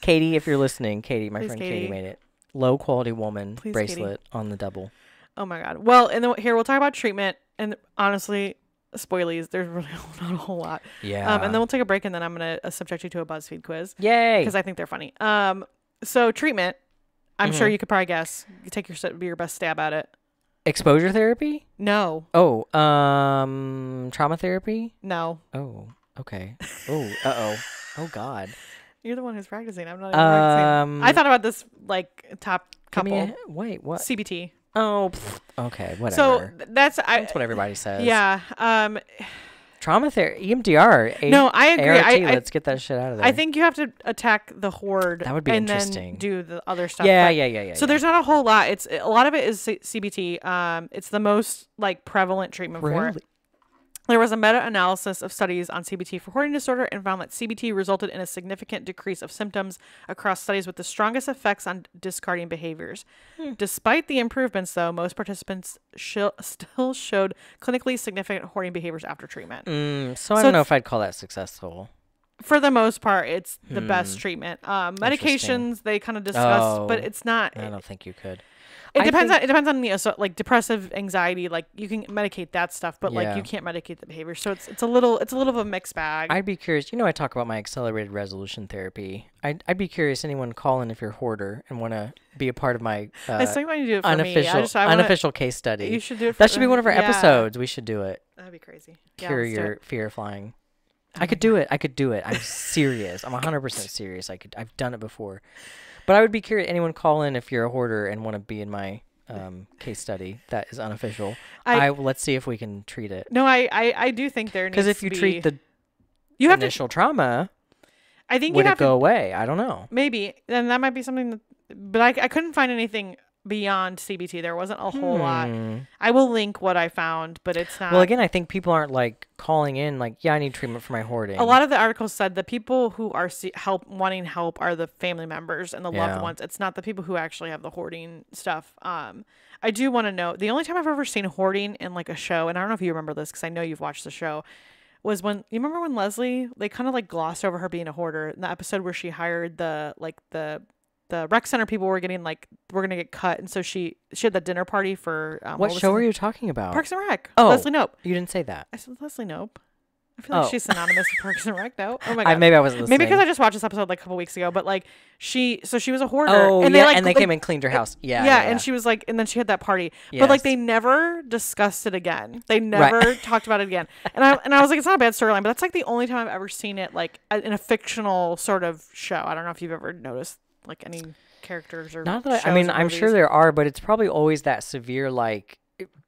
Speaker 1: Katie, if you're listening, my friend
Speaker 2: Katie.
Speaker 1: Katie made it. Low quality woman
Speaker 2: Please,
Speaker 1: bracelet
Speaker 2: Katie.
Speaker 1: on the double.
Speaker 2: Oh my god. Well, and then here we'll talk about treatment, and honestly, spoilies. There's really not a whole lot.
Speaker 1: Yeah.
Speaker 2: And then we'll take a break, and then I'm gonna subject you to a BuzzFeed quiz.
Speaker 1: Yay!
Speaker 2: Because I think they're funny. So treatment. I'm sure you could probably guess. You take your best stab at it.
Speaker 1: Exposure therapy?
Speaker 2: No.
Speaker 1: Oh, trauma therapy?
Speaker 2: No.
Speaker 1: Oh, okay. Oh, oh God.
Speaker 2: You're the one who's practicing. I'm not even practicing. I thought about this like top couple.
Speaker 1: Wait, what?
Speaker 2: CBT.
Speaker 1: Oh, okay, whatever.
Speaker 2: So that's
Speaker 1: what everybody says.
Speaker 2: Yeah.
Speaker 1: Trauma therapy, EMDR.
Speaker 2: No, I agree.
Speaker 1: ART, let's get that shit out of there.
Speaker 2: I think you have to attack the hoard.
Speaker 1: That would be interesting.
Speaker 2: Then do the other stuff.
Speaker 1: Yeah.
Speaker 2: So there's not a whole lot. A lot of it is CBT. It's the most like prevalent treatment for it. There was a meta-analysis of studies on CBT for hoarding disorder and found that CBT resulted in a significant decrease of symptoms across studies with the strongest effects on discarding behaviors. Despite the improvements, though, most participants still showed clinically significant hoarding behaviors after treatment.
Speaker 1: So I don't know if I'd call that successful.
Speaker 2: For the most part, it's the best treatment. Medications, they kind of discuss, but it's not.
Speaker 1: I don't think you could.
Speaker 2: It
Speaker 1: I
Speaker 2: depends
Speaker 1: think-
Speaker 2: on so like depressive anxiety, like you can medicate that stuff, but like
Speaker 1: Yeah.
Speaker 2: you can't medicate the behavior. So it's a little of a mixed bag.
Speaker 1: I'd be curious. I talk about my accelerated resolution therapy. I'd be curious. Anyone call in if you're a hoarder and want to be a part of my
Speaker 2: I still want you to do it for me.
Speaker 1: unofficial case study.
Speaker 2: You should do it.
Speaker 1: That should be one of our
Speaker 2: yeah.
Speaker 1: episodes. We should do it.
Speaker 2: That'd be crazy.
Speaker 1: Cure
Speaker 2: let's do
Speaker 1: your
Speaker 2: it.
Speaker 1: fear of flying.
Speaker 2: Oh
Speaker 1: I could do it. I could do it. I'm serious. I'm 100% serious. I've done it before. But I would be curious. Anyone call in if you're a hoarder and want to be in my case study that is unofficial. Let's see if we can treat it.
Speaker 2: No, I do think there needs to be.
Speaker 1: Because if you treat the
Speaker 2: you have
Speaker 1: initial trauma,
Speaker 2: I think
Speaker 1: would
Speaker 2: you
Speaker 1: it
Speaker 2: have
Speaker 1: go
Speaker 2: to
Speaker 1: away? I don't know.
Speaker 2: maybe then that might be something that, but I couldn't find anything beyond CBT. There wasn't a whole lot. I will link what I found, but it's not.
Speaker 1: Well, again, I think people aren't like calling in like, yeah, I need treatment for my hoarding.
Speaker 2: A lot of the articles said the people who are wanting help are the family members and the loved ones. It's not the people who actually have the hoarding stuff. I do want to know, the only time I've ever seen hoarding in like a show, and I don't know if you remember this because I know you've watched the show, was when you remember when Leslie, they kind of like glossed over her being a hoarder in the episode where she hired the rec center people were getting like we're gonna get cut, and so she had that dinner party for
Speaker 1: what show were you talking about?
Speaker 2: Parks and Rec.
Speaker 1: Oh,
Speaker 2: Leslie Knope.
Speaker 1: You didn't say that.
Speaker 2: I said Leslie Knope. I feel like she's synonymous with Parks and Rec now. Oh my god.
Speaker 1: Maybe I wasn't listening.
Speaker 2: Maybe because I just watched this episode like a couple weeks ago, but like she was a hoarder.
Speaker 1: Oh,
Speaker 2: and
Speaker 1: yeah, and they came and cleaned her house. Yeah,
Speaker 2: and she was like, and then she had that party,
Speaker 1: Yes.
Speaker 2: but like they never discussed it again. They never talked about it again. And I was like, it's not a bad storyline, but that's like the only time I've ever seen it like in a fictional sort of show. I don't know if you've ever noticed like any characters or
Speaker 1: not that
Speaker 2: shows or
Speaker 1: I'm sure
Speaker 2: movies.
Speaker 1: there are, but it's probably always that severe like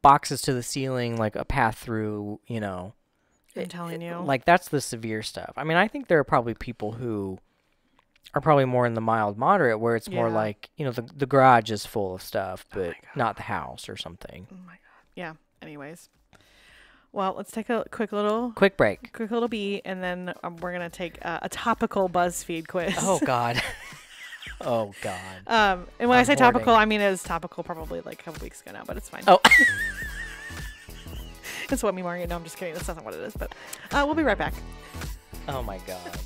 Speaker 1: boxes to the ceiling, like a path through,
Speaker 2: I'm telling you.
Speaker 1: like that's the severe stuff. I mean, I think there are probably people who are probably more in the mild moderate where it's more like, the garage is full of stuff, but not the house or something.
Speaker 2: Oh my god. Yeah. Anyways. Well, let's take a quick little
Speaker 1: break.
Speaker 2: Quick little beat, and then we're gonna take a topical BuzzFeed quiz.
Speaker 1: Oh god. Oh god.
Speaker 2: And when I say
Speaker 1: hoarding.
Speaker 2: topical, I mean it was topical probably like a couple weeks ago now, but it's fine.
Speaker 1: Oh.
Speaker 2: It's what me more. No, I'm just kidding. That's not what it is. But we'll be right back.
Speaker 1: Oh my god.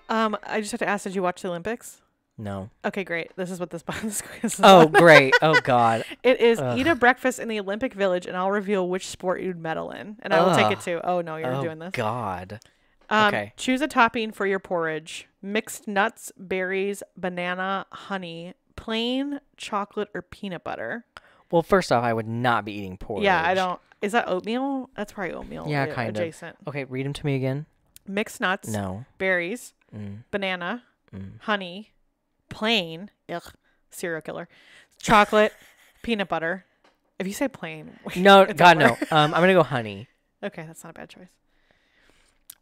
Speaker 2: I just have to ask, did you watch the Olympics?
Speaker 1: No.
Speaker 2: Okay, great. This is what this quiz is.
Speaker 1: Oh,
Speaker 2: on.
Speaker 1: great. Oh god.
Speaker 2: It is eat a breakfast in the Olympic Village, and I'll reveal which sport you'd medal in, and I will take it too. Oh no, you're doing this.
Speaker 1: God. Okay.
Speaker 2: Choose a topping for your porridge: mixed nuts, berries, banana, honey, plain, chocolate, or peanut butter.
Speaker 1: Well, first off, I would not be eating porridge.
Speaker 2: Yeah, I don't. Is that oatmeal? That's probably oatmeal.
Speaker 1: Yeah, kind
Speaker 2: adjacent.
Speaker 1: of. Okay, read them to me again.
Speaker 2: Mixed nuts.
Speaker 1: No.
Speaker 2: Berries.
Speaker 1: Mm.
Speaker 2: Banana.
Speaker 1: Mm.
Speaker 2: Honey. Plain. Ugh. Serial killer. Chocolate. Peanut butter. If you say plain.
Speaker 1: No,
Speaker 2: it's
Speaker 1: God,
Speaker 2: over.
Speaker 1: no. I'm gonna go honey.
Speaker 2: Okay, that's not a bad choice.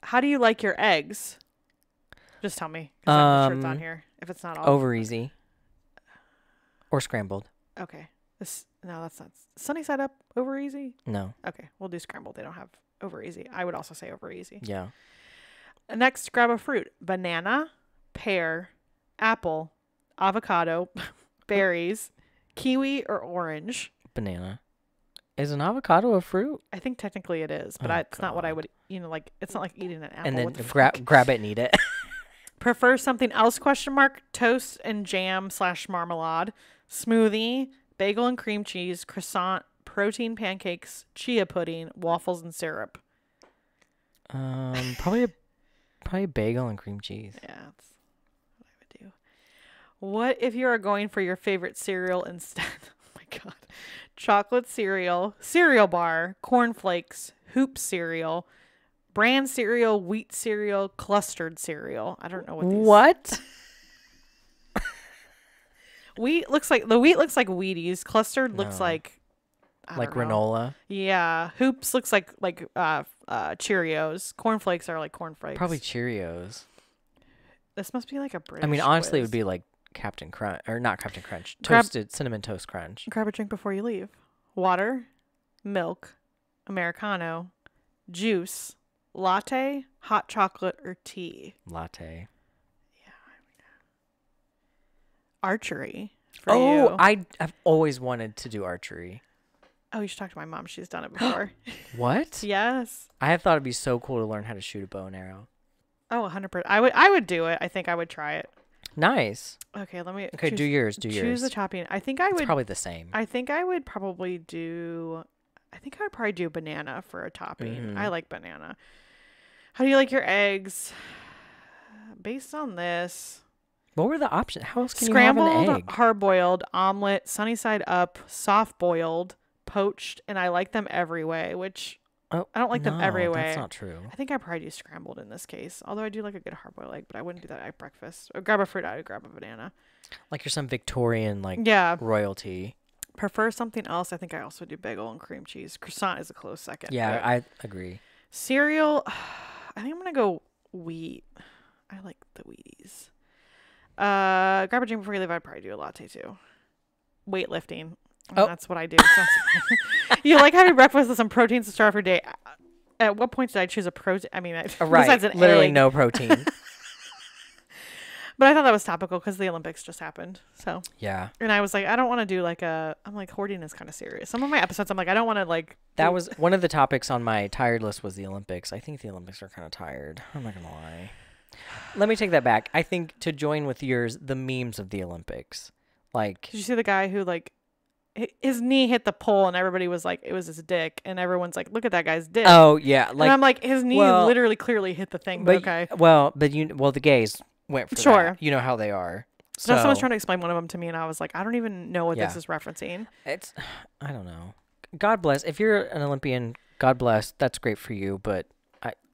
Speaker 2: How do you like your eggs? Just tell me. 'Cause I'm sure it's on here. If it's not all.
Speaker 1: Over easy. Or scrambled.
Speaker 2: Okay. No, that's not. Sunny side up, over easy?
Speaker 1: No.
Speaker 2: Okay, we'll do scrambled. They don't have over easy. I would also say over easy.
Speaker 1: Yeah.
Speaker 2: Next, grab a fruit. Banana, pear, apple, avocado, berries, kiwi, or orange.
Speaker 1: Banana. Is an avocado a fruit?
Speaker 2: I think technically it is, but
Speaker 1: Oh,
Speaker 2: it's not what I
Speaker 1: God.
Speaker 2: would, like, it's not like eating an apple.
Speaker 1: And then
Speaker 2: What the fuck?
Speaker 1: grab it and eat it.
Speaker 2: Prefer something else, question mark, toast and jam / marmalade, smoothie, bagel and cream cheese, croissant, protein pancakes, chia pudding, waffles and syrup.
Speaker 1: Probably bagel and cream cheese.
Speaker 2: Yeah, that's what I would do. What if you are going for your favorite cereal instead? Oh my god. Chocolate cereal, cereal bar, cornflakes, hoop cereal, bran cereal, wheat cereal, clustered cereal. I don't know what these.
Speaker 1: What?
Speaker 2: Wheat looks like Wheaties. Clustered looks
Speaker 1: No.
Speaker 2: like I
Speaker 1: Like
Speaker 2: don't know.
Speaker 1: granola?
Speaker 2: Yeah, hoops looks like Cheerios. Cornflakes are like cornflakes.
Speaker 1: Probably Cheerios.
Speaker 2: This must be like a British.
Speaker 1: I mean, honestly, it
Speaker 2: quiz.
Speaker 1: would be like Captain Crunch, or not Captain Crunch.
Speaker 2: Grab-
Speaker 1: Toasted Cinnamon Toast Crunch.
Speaker 2: Grab a drink before you leave. Water, milk, Americano, juice, latte, hot chocolate, or tea.
Speaker 1: Latte.
Speaker 2: Archery, for you.
Speaker 1: I've always wanted to do archery.
Speaker 2: Oh, you should talk to my mom. She's done it before.
Speaker 1: What?
Speaker 2: Yes.
Speaker 1: I have thought it'd be so cool to learn how to shoot a bow and arrow.
Speaker 2: Oh, 100%. I would do it. I think I would try it.
Speaker 1: Nice.
Speaker 2: Okay, let me.
Speaker 1: Okay, do yours.
Speaker 2: Choose the topping. I think I would.
Speaker 1: It's probably the same.
Speaker 2: I think I would probably do. I think I would probably do banana for a topping. I like banana. How do you like your eggs? Based on this.
Speaker 1: What were the options? How else can you have an egg?
Speaker 2: Scrambled, hard-boiled, omelet, sunny side up, soft-boiled, poached, and I like them every way, which I don't like them every way.
Speaker 1: That's not true.
Speaker 2: I think I probably do scrambled in this case, although I do like a good hard-boiled egg, but I wouldn't do that at breakfast. Or grab a fruit, I would grab a banana.
Speaker 1: Like you're some Victorian, royalty.
Speaker 2: Prefer something else. I think I also do bagel and cream cheese. Croissant is a close second.
Speaker 1: Yeah, I agree.
Speaker 2: Cereal, I think I'm going to go wheat. I like the Wheaties. Grab a drink before you leave. I'd probably do a latte too. Weightlifting. That's what I do. You like having breakfast with some proteins to start off your day. At what point did I choose a protein? I mean, besides an
Speaker 1: literally
Speaker 2: egg.
Speaker 1: no protein.
Speaker 2: But I thought that was topical because the Olympics just happened. So
Speaker 1: yeah.
Speaker 2: And I was like, I don't want to do I'm like, hoarding is kind of serious. Some of my episodes, I'm like, I don't want to
Speaker 1: That was one of the topics on my tired list was the Olympics. I think the Olympics are kind of tired. I'm not gonna lie. Let me take that back. I think to join with yours, the memes of the Olympics. Did
Speaker 2: you see the guy who his knee hit the pole and everybody was like, it was his dick, and everyone's like, look at that guy's dick.
Speaker 1: Oh yeah,
Speaker 2: and I'm like, his knee literally clearly hit the thing. But okay.
Speaker 1: The gays went for that. You know how they are. So
Speaker 2: that's someone's trying to explain one of them to me, and I was like, I don't even know what this is referencing.
Speaker 1: I don't know. God bless. If you're an Olympian, God bless. That's great for you, but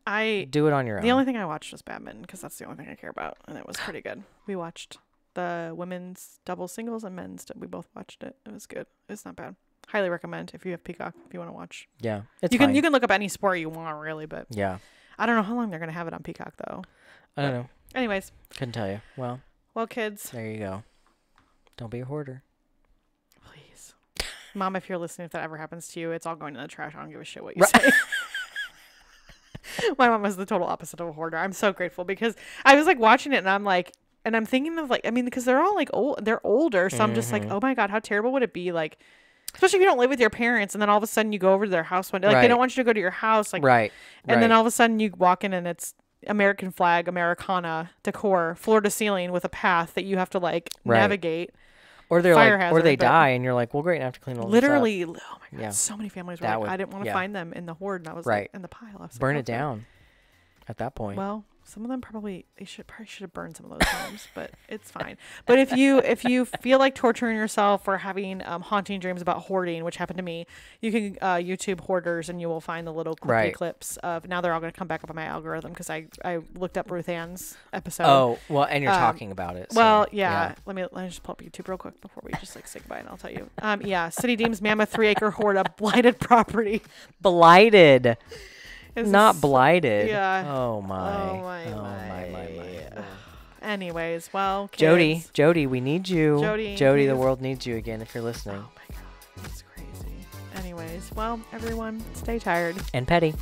Speaker 1: I do it on your own.
Speaker 2: The only thing I watched was badminton because that's the only thing I care about, and it was pretty good. We watched the women's double singles and men's. We both watched it. It was good. It's not bad. Highly recommend if you have Peacock, if you want to watch.
Speaker 1: Yeah,
Speaker 2: you can look up any sport you want really, but
Speaker 1: yeah,
Speaker 2: I don't know how long they're gonna have it on Peacock though.
Speaker 1: I don't know.
Speaker 2: Anyways,
Speaker 1: couldn't tell you. Well,
Speaker 2: kids,
Speaker 1: there you go. Don't be a hoarder.
Speaker 2: Please, Mom, if you're listening, if that ever happens to you, it's all going in the trash. I don't give a shit what you say. My mom was the total opposite of a hoarder. I'm so grateful because I was watching it and I'm like, and I'm thinking of because they're all old, they're older. So I'm just like, oh my God, how terrible would it be? Especially if you don't live with your parents and then all of a sudden you go over to their house one day. They don't want you to go to your house.
Speaker 1: Right.
Speaker 2: And then all of a sudden you walk in and it's American flag, Americana decor, floor to ceiling with a path that you have to navigate.
Speaker 1: Or they're or they die and you're like, well, great, I have to clean all this up.
Speaker 2: Literally, oh my God, so many families were I didn't want to find them in the hoard, and I was in the pile.
Speaker 1: Burn it down at that point.
Speaker 2: Well, some of them probably should have burned some of those homes, but it's fine. But if you feel like torturing yourself or having haunting dreams about hoarding, which happened to me, you can YouTube Hoarders and you will find the little clips of. Now they're all going to come back up on my algorithm because I looked up Ruth Ann's episode.
Speaker 1: Oh well, and you're talking about it. So,
Speaker 2: well, yeah. Let me just pull up YouTube real quick before we just say goodbye, and I'll tell you. City deems mammoth 3-acre hoard a blighted property.
Speaker 1: Blighted. Not blighted.
Speaker 2: Yeah.
Speaker 1: Oh my.
Speaker 2: Oh my. Anyways, well,
Speaker 1: kids. Jody, we need you.
Speaker 2: Jody,
Speaker 1: the world needs you again if you're listening.
Speaker 2: Oh my God, that's crazy. Anyways, well, everyone, stay tired
Speaker 1: and petty.